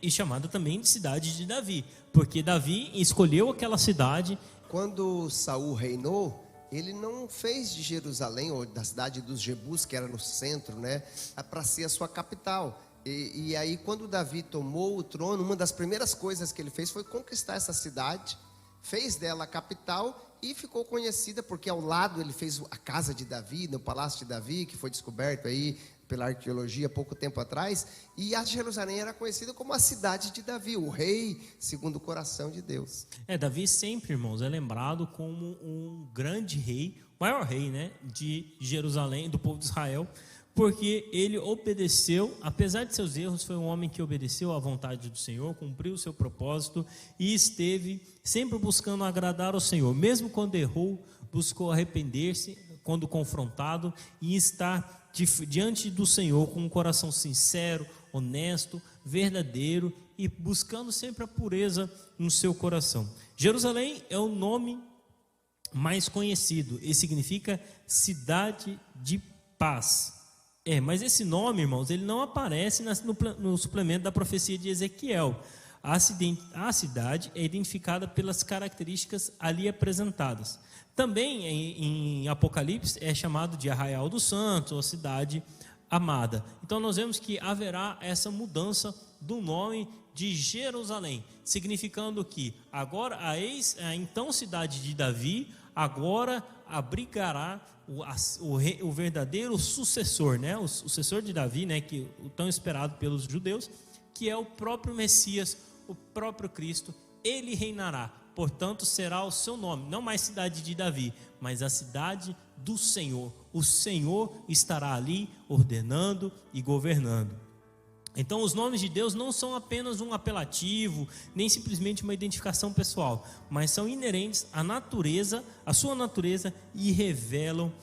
E chamada também de cidade de Davi, porque Davi escolheu aquela cidade. Quando Saul reinou, ele não fez de Jerusalém, ou da cidade dos Jebus, que era no centro, né, para ser a sua capital. E aí, quando Davi tomou o trono, uma das primeiras coisas que ele fez foi conquistar essa cidade, fez dela a capital e ficou conhecida porque ao lado ele fez a casa de Davi, no palácio de Davi, que foi descoberto aí pela arqueologia pouco tempo atrás, e a Jerusalém era conhecida como a cidade de Davi, o rei segundo o coração de Deus. Davi sempre, irmãos, é lembrado como um grande rei, o maior rei, né, de Jerusalém, do povo de Israel, porque ele obedeceu, apesar de seus erros, foi um homem que obedeceu à vontade do Senhor, cumpriu o seu propósito e esteve sempre buscando agradar ao Senhor, mesmo quando errou, buscou arrepender-se quando confrontado e estar diante do Senhor com um coração sincero, honesto, verdadeiro e buscando sempre a pureza no seu coração. Jerusalém é o nome mais conhecido e significa cidade de paz. Mas esse nome, irmãos, ele não aparece no suplemento da profecia de Ezequiel. A cidade é identificada pelas características ali apresentadas. Também em Apocalipse é chamado de Arraial dos Santos, ou Cidade Amada. Então nós vemos que haverá essa mudança do nome de Jerusalém, significando que agora a então cidade de Davi agora abrigará o verdadeiro sucessor, né? O sucessor de Davi, né? Que o tão esperado pelos judeus, que é o próprio Messias, o próprio Cristo. Ele reinará. Portanto, será o seu nome, não mais cidade de Davi, mas a cidade do Senhor. O Senhor estará ali ordenando e governando. Então, os nomes de Deus não são apenas um apelativo, nem simplesmente uma identificação pessoal, mas são inerentes à natureza, à sua natureza, e revelam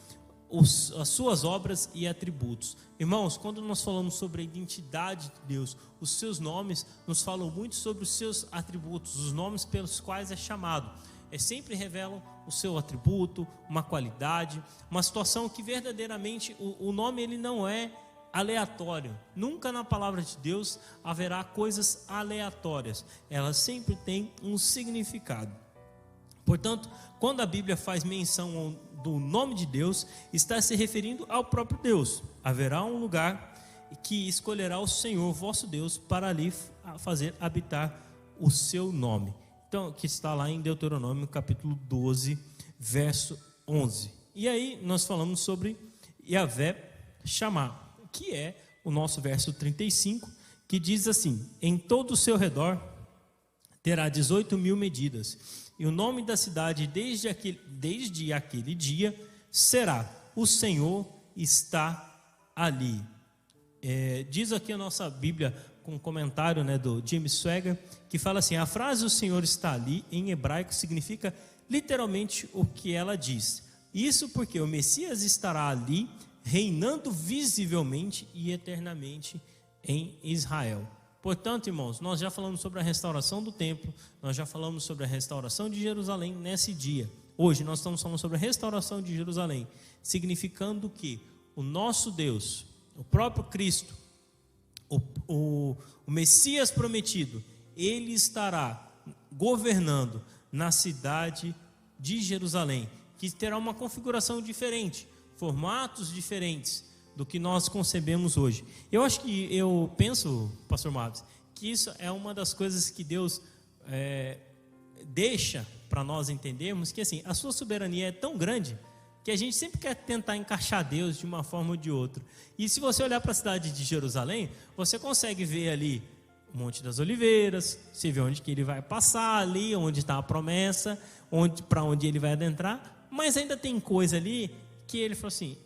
as suas obras e atributos. Irmãos, quando nós falamos sobre a identidade de Deus, os seus nomes nos falam muito sobre os seus atributos, os nomes pelos quais é chamado. Sempre revelam o seu atributo, uma qualidade, uma situação que verdadeiramente o nome ele não é aleatório. Nunca na palavra de Deus haverá coisas aleatórias. Elas sempre têm um significado. Portanto, quando a Bíblia faz menção do nome de Deus, está se referindo ao próprio Deus. Haverá um lugar que escolherá o Senhor, vosso Deus, para ali fazer habitar o seu nome. Então, que está lá em Deuteronômio, capítulo 12, verso 11. E aí, nós falamos sobre Yahvé Shammah, que é o nosso verso 35, que diz assim: em todo o seu redor terá 18.000 medidas, e o nome da cidade desde aquele dia será: o Senhor está ali. Diz aqui a nossa Bíblia, com um comentário, do Jim Swagger, que fala assim: a frase "o Senhor está ali" em hebraico significa literalmente o que ela diz. Isso porque o Messias estará ali, reinando visivelmente e eternamente em Israel. Portanto, irmãos, nós já falamos sobre a restauração do templo, nós já falamos sobre a restauração de Jerusalém nesse dia. Hoje nós estamos falando sobre a restauração de Jerusalém, significando que o nosso Deus, o próprio Cristo, o Messias prometido, ele estará governando na cidade de Jerusalém, que terá uma configuração diferente, formatos diferentes do que nós concebemos hoje. Eu penso, pastor Marcos, que isso é uma das coisas que Deus deixa para nós entendermos, que assim, a sua soberania é tão grande que a gente sempre quer tentar encaixar Deus de uma forma ou de outra. E se você olhar para a cidade de Jerusalém, você consegue ver ali o Monte das Oliveiras, você vê onde que ele vai passar ali, onde está a promessa, para onde ele vai adentrar, mas ainda tem coisa ali que ele falou assim: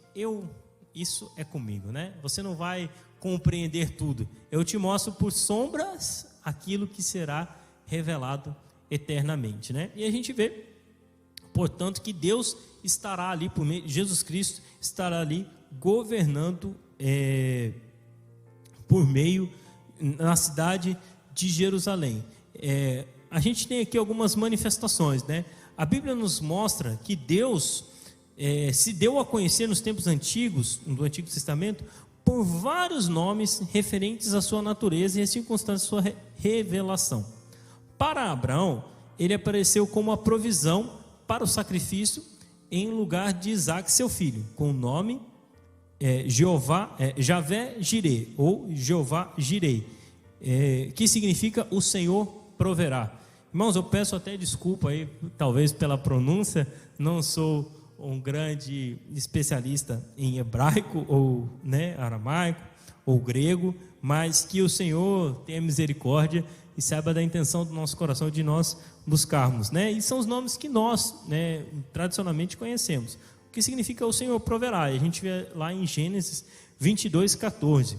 isso é comigo, Você não vai compreender tudo. Eu te mostro por sombras aquilo que será revelado eternamente, E a gente vê, portanto, que Deus estará ali, por meio de Jesus Cristo, estará ali governando por meio na cidade de Jerusalém. A gente tem aqui algumas manifestações, A Bíblia nos mostra que Deus se deu a conhecer nos tempos antigos, do Antigo Testamento, por vários nomes referentes à sua natureza e às circunstâncias de sua revelação. Para Abraão, ele apareceu como a provisão para o sacrifício em lugar de Isaac, seu filho, com o nome Javé Jireh, ou Jeová Jireh, que significa o Senhor proverá. Irmãos, eu peço até desculpa aí, talvez pela pronúncia, não sou um grande especialista em hebraico ou aramaico ou grego, mas que o Senhor tenha misericórdia e saiba da intenção do nosso coração de nós buscarmos, E são os nomes que nós, tradicionalmente conhecemos. O que significa o Senhor proverá? A gente vê lá em Gênesis 22:14.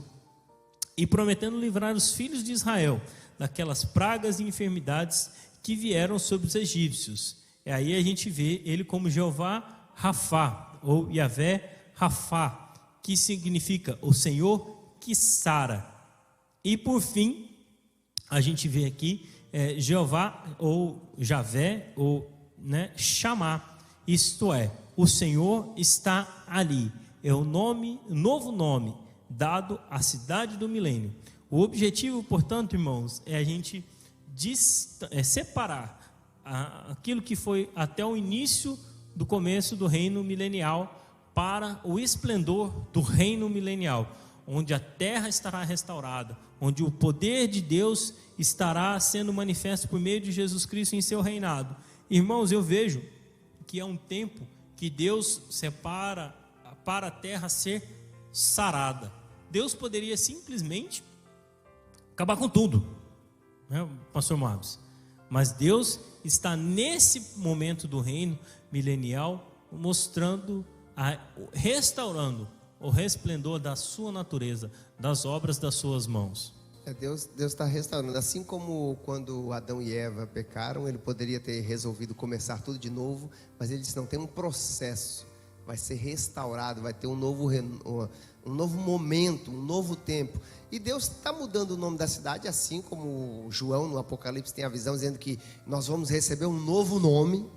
E prometendo livrar os filhos de Israel daquelas pragas e enfermidades que vieram sobre os egípcios. E aí a gente vê ele como Jeová Rafá, ou Yavé Rafá, que significa o Senhor que sara. E por fim, a gente vê aqui Jeová, ou Javé, ou Chamá, isto é, o Senhor está ali. É o novo nome dado à cidade do milênio. O objetivo, portanto, irmãos, é a gente separar aquilo que foi até o início do começo do reino milenial para o esplendor do reino milenial, onde a terra estará restaurada, onde o poder de Deus estará sendo manifesto por meio de Jesus Cristo em seu reinado. Irmãos, eu vejo que é um tempo que Deus separa para a terra ser sarada. Deus poderia simplesmente acabar com tudo, pastor Marcos? Mas Deus está nesse momento do reino milenial mostrando, restaurando o resplendor da sua natureza, das obras das suas mãos. Deus está restaurando. Assim como quando Adão e Eva pecaram, ele poderia ter resolvido começar tudo de novo, mas ele disse: não, tem um processo, vai ser restaurado, vai ter um novo momento, um novo tempo. E Deus está mudando o nome da cidade, assim como João no Apocalipse tem a visão dizendo que nós vamos receber um novo nome.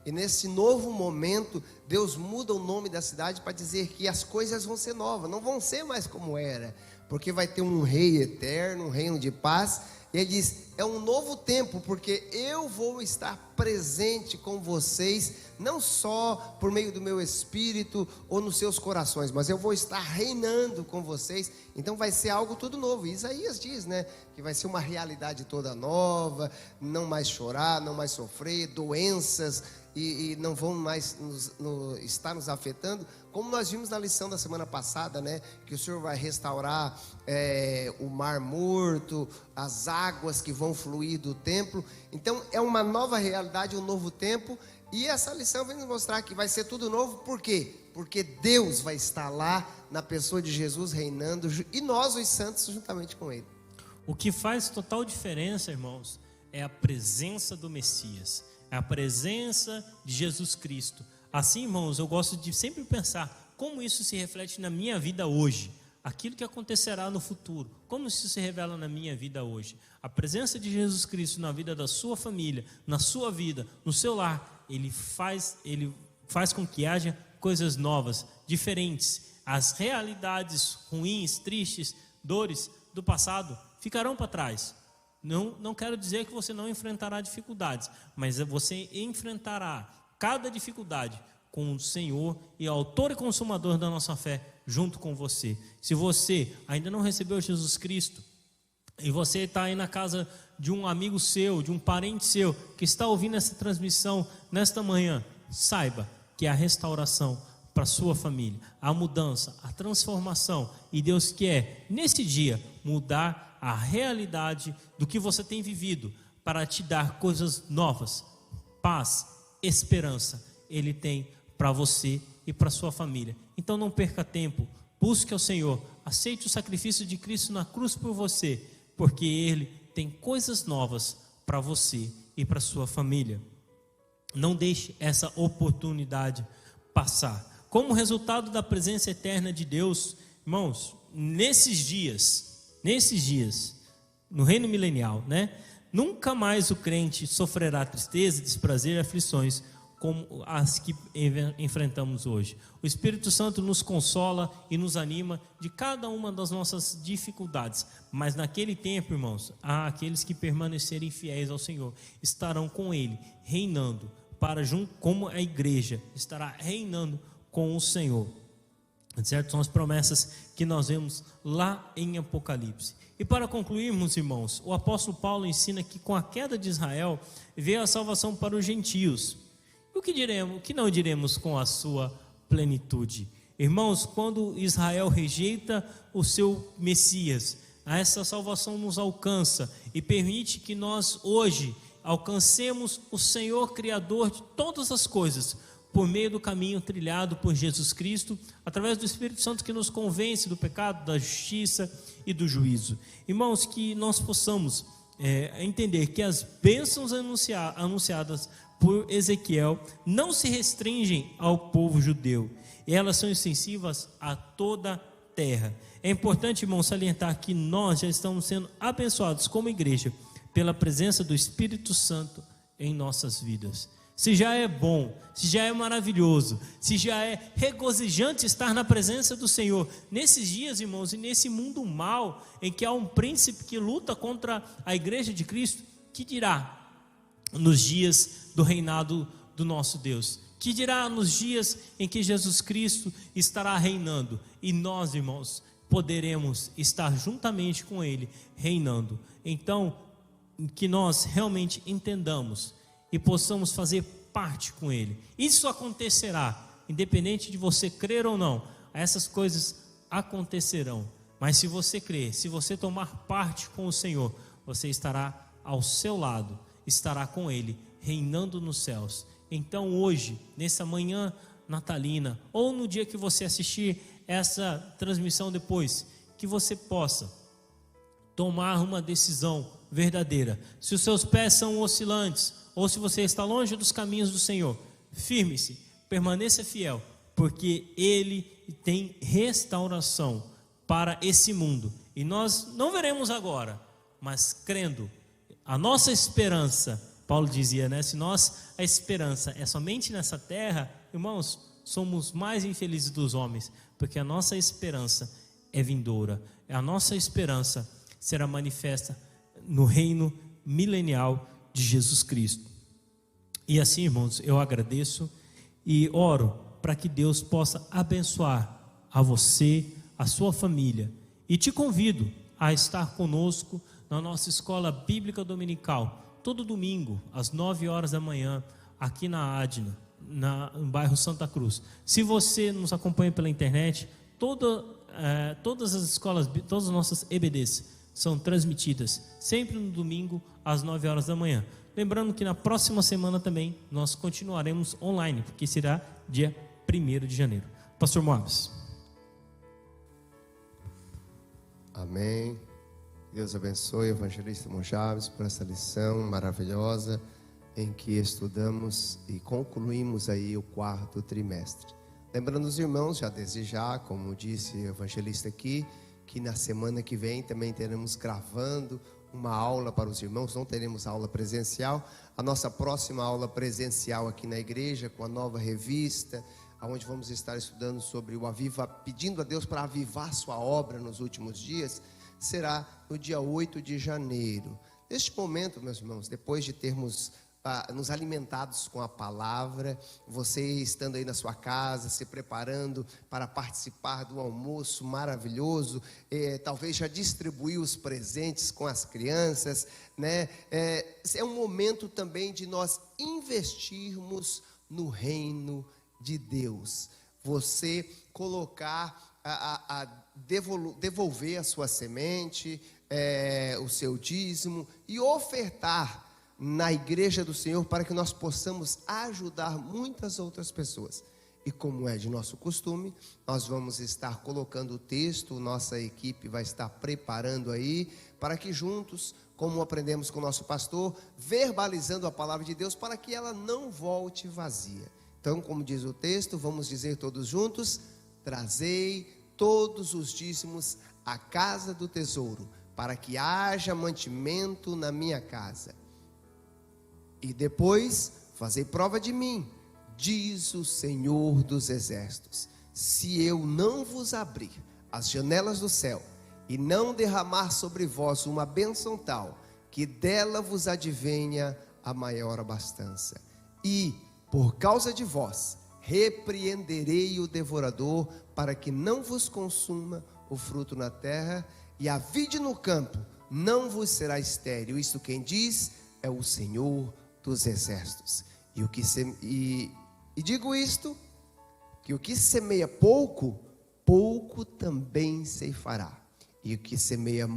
E nesse novo momento, Deus muda o nome da cidade para dizer que as coisas vão ser novas, não vão ser mais como era, porque vai ter um rei eterno, um reino de paz. E ele diz: é um novo tempo, porque eu vou estar presente com vocês, não só por meio do meu espírito ou nos seus corações, mas eu vou estar reinando com vocês. Então vai ser algo tudo novo. E Isaías diz, que vai ser uma realidade toda nova, não mais chorar, não mais sofrer, doenças e não vão mais estar nos afetando, como nós vimos na lição da semana passada, né? Que o Senhor vai restaurar o mar morto, as águas que vão fluir do templo. Então é uma nova realidade, um novo tempo. E essa lição vem nos mostrar que vai ser tudo novo. Por quê? Porque Deus vai estar lá na pessoa de Jesus reinando, e nós, os santos, juntamente com Ele. O que faz total diferença, irmãos, é a presença do Messias, é a presença de Jesus Cristo. Assim, irmãos, eu gosto de sempre pensar como isso se reflete na minha vida hoje, aquilo que acontecerá no futuro, como isso se revela na minha vida hoje. A presença de Jesus Cristo na vida da sua família, na sua vida, no seu lar, ele faz com que haja coisas novas, diferentes. As realidades ruins, tristes, dores do passado ficarão para trás. Não quero dizer que você não enfrentará dificuldades, mas você enfrentará cada dificuldade com o Senhor e autor e consumador da nossa fé junto com você. Se você ainda não recebeu Jesus Cristo e você está aí na casa de um amigo seu, de um parente seu que está ouvindo essa transmissão nesta manhã, saiba que a restauração para a sua família, a mudança, a transformação, e Deus quer nesse dia mudar a realidade do que você tem vivido para te dar coisas novas, paz, esperança. Ele tem para você e para sua família. Então não perca tempo, busque ao Senhor, aceite o sacrifício de Cristo na cruz por você, porque Ele tem coisas novas para você e para sua família. Não deixe essa oportunidade passar. Como resultado da presença eterna de Deus, irmãos, nesses dias, no reino milenial, né? Nunca mais o crente sofrerá tristeza, desprazer e aflições como as que enfrentamos hoje. O Espírito Santo nos consola e nos anima de cada uma das nossas dificuldades. Mas naquele tempo, irmãos, aqueles que permanecerem fiéis ao Senhor estarão com Ele, reinando, como a igreja estará reinando com o Senhor. Certo? São as promessas que nós vemos lá em Apocalipse. E para concluirmos, irmãos, o apóstolo Paulo ensina que com a queda de Israel veio a salvação para os gentios. E o que não diremos com a sua plenitude? Irmãos, quando Israel rejeita o seu Messias, essa salvação nos alcança e permite que nós hoje alcancemos o Senhor Criador de todas as coisas, por meio do caminho trilhado por Jesus Cristo, através do Espírito Santo que nos convence do pecado, da justiça e do juízo. Irmãos, que nós possamos entender que as bênçãos anunciadas por Ezequiel não se restringem ao povo judeu, elas são extensivas a toda a terra. É importante, irmãos, salientar que nós já estamos sendo abençoados como igreja pela presença do Espírito Santo em nossas vidas. Se já é bom, se já é maravilhoso, se já é regozijante estar na presença do Senhor, nesses dias, irmãos, e nesse mundo mal, em que há um príncipe que luta contra a igreja de Cristo, que dirá nos dias do reinado do nosso Deus? Que dirá nos dias em que Jesus Cristo estará reinando, e nós, irmãos, poderemos estar juntamente com Ele, reinando. Então, que nós realmente entendamos e possamos fazer parte com Ele. Isso acontecerá, independente de você crer ou não, essas coisas acontecerão. Mas se você crer, se você tomar parte com o Senhor, você estará ao seu lado, estará com Ele, reinando nos céus. Então hoje, nessa manhã natalina, ou no dia que você assistir essa transmissão depois, que você possa tomar uma decisão verdadeira. Se os seus pés são oscilantes, ou se você está longe dos caminhos do Senhor, firme-se, permaneça fiel, porque Ele tem restauração para esse mundo, e nós não veremos agora, mas crendo, a nossa esperança, Paulo dizia, né? Se a esperança é somente nessa terra, irmãos, somos mais infelizes dos homens, porque a nossa esperança é vindoura, a nossa esperança será manifesta no reino milenial de Jesus Cristo. E assim, irmãos, eu agradeço e oro para que Deus possa abençoar a você, a sua família, e te convido a estar conosco na nossa escola bíblica dominical, todo domingo, às 9 horas da manhã, aqui na Adna, no bairro Santa Cruz. Se você nos acompanha pela internet, todas as escolas, todas as nossas EBDs são transmitidas sempre no domingo às 9 horas da manhã. Lembrando que na próxima semana também nós continuaremos online, porque será dia 1º de janeiro. Pastor Moabs. Amém. Deus abençoe o evangelista Moabs por essa lição maravilhosa em que estudamos e concluímos aí o 4º trimestre. Lembrando os irmãos, já desde já, como disse o evangelista aqui, que na semana que vem também teremos gravando uma aula para os irmãos, não teremos aula presencial. A nossa próxima aula presencial aqui na igreja, com a nova revista, onde vamos estar estudando sobre o pedindo a Deus para avivar sua obra nos últimos dias, será no dia 8 de janeiro. Neste momento, meus irmãos, depois de termos nos alimentados com a palavra, você estando aí na sua casa, se preparando para participar do almoço maravilhoso, talvez já distribuiu os presentes com as crianças, né? É um momento também de nós investirmos no reino de Deus. Você colocar, devolver a sua semente, o seu dízimo e ofertar na igreja do Senhor, para que nós possamos ajudar muitas outras pessoas. E como é de nosso costume, nós vamos estar colocando o texto, nossa equipe vai estar preparando aí, para que juntos, como aprendemos com o nosso pastor, verbalizando a palavra de Deus, para que ela não volte vazia. Então, como diz o texto, vamos dizer todos juntos: trazei todos os dízimos à casa do tesouro, para que haja mantimento na minha casa. E depois, fazei prova de mim, diz o Senhor dos Exércitos, se eu não vos abrir as janelas do céu, e não derramar sobre vós uma bênção tal, que dela vos advenha a maior abastança. E, por causa de vós, repreenderei o devorador, para que não vos consuma o fruto na terra, e a vide no campo não vos será estéril. Isto quem diz é o Senhor dos Exércitos. E digo isto, que o que semeia pouco, pouco também ceifará. E o que semeia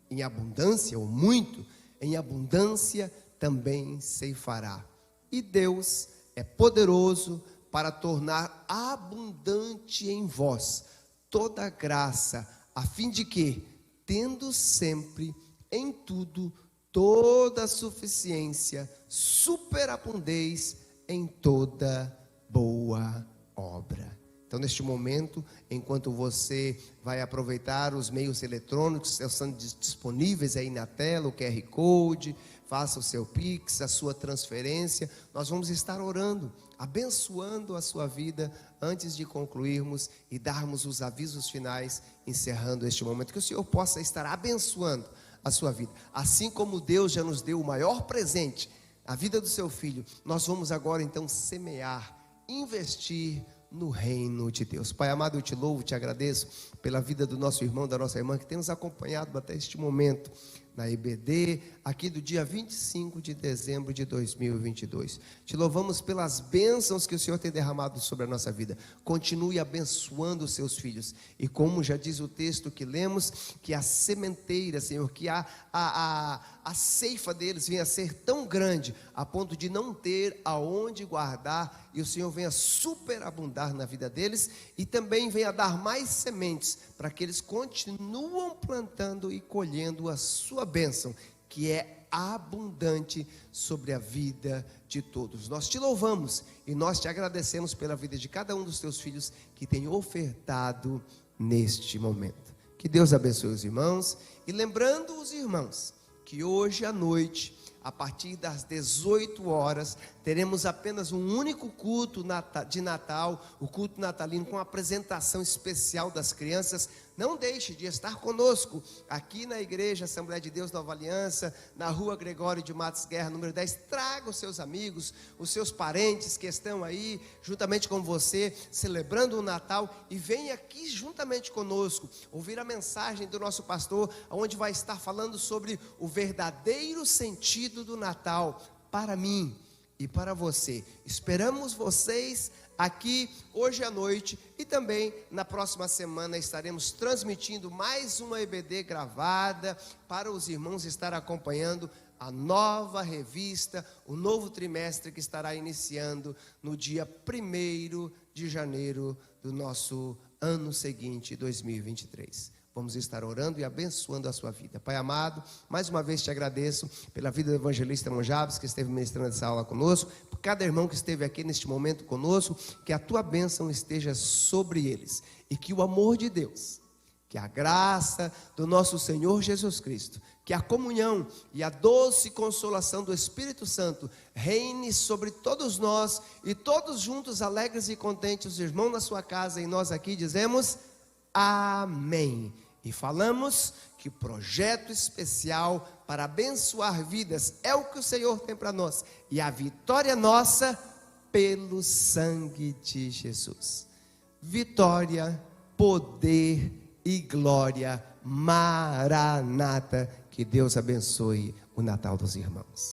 em abundância, ou muito, em abundância também ceifará. E Deus é poderoso para tornar abundante em vós toda graça, a fim de que, tendo sempre em tudo toda a suficiência, superabundeis em toda boa obra. Então, neste momento, enquanto você vai aproveitar os meios eletrônicos que estão disponíveis aí na tela, o QR Code, faça o seu Pix, a sua transferência, nós vamos estar orando, abençoando a sua vida antes de concluirmos e darmos os avisos finais, encerrando este momento, que o Senhor possa estar abençoando a sua vida. Assim como Deus já nos deu o maior presente, a vida do seu filho, nós vamos agora então semear, investir no reino de Deus. Pai amado, eu te louvo, te agradeço pela vida do nosso irmão, da nossa irmã, que tem nos acompanhado até este momento, na EBD, aqui do dia 25 de dezembro de 2022. Te louvamos pelas bênçãos que o Senhor tem derramado sobre a nossa vida. Continue abençoando os seus filhos. E como já diz o texto que lemos, que a sementeira, Senhor, que a ceifa deles venha a ser tão grande, a ponto de não ter aonde guardar, e o Senhor venha superabundar na vida deles, e também venha dar mais sementes, para que eles continuam plantando e colhendo a sua bênção, que é abundante sobre a vida de todos. Nós te louvamos e nós te agradecemos pela vida de cada um dos teus filhos que tem ofertado neste momento. Que Deus abençoe os irmãos, e lembrando os irmãos que hoje à noite, a partir das 18 horas, teremos apenas um único culto de Natal, o culto natalino, com apresentação especial das crianças. Não deixe de estar conosco aqui na Igreja Assembleia de Deus Nova Aliança, na rua Gregório de Matos Guerra, número 10. Traga os seus amigos, os seus parentes que estão aí, juntamente com você, celebrando o Natal, e venha aqui juntamente conosco, ouvir a mensagem do nosso pastor, onde vai estar falando sobre o verdadeiro sentido do Natal para mim e para você. Esperamos vocês aqui hoje à noite e também na próxima semana estaremos transmitindo mais uma EBD gravada para os irmãos estar acompanhando a nova revista, o novo trimestre que estará iniciando no dia 1º de janeiro do nosso ano seguinte, 2023. Vamos estar orando e abençoando a sua vida. Pai amado, mais uma vez te agradeço pela vida do evangelista Monjabes, que esteve ministrando essa aula conosco, por cada irmão que esteve aqui neste momento conosco, que a tua bênção esteja sobre eles, e que o amor de Deus, que a graça do nosso Senhor Jesus Cristo, que a comunhão e a doce consolação do Espírito Santo reine sobre todos nós, e todos juntos, alegres e contentes, os irmãos na sua casa e nós aqui dizemos amém. E falamos que o projeto especial para abençoar vidas é o que o Senhor tem para nós, e a vitória nossa pelo sangue de Jesus. Vitória, poder e glória. Maranata. Que Deus abençoe o Natal dos irmãos.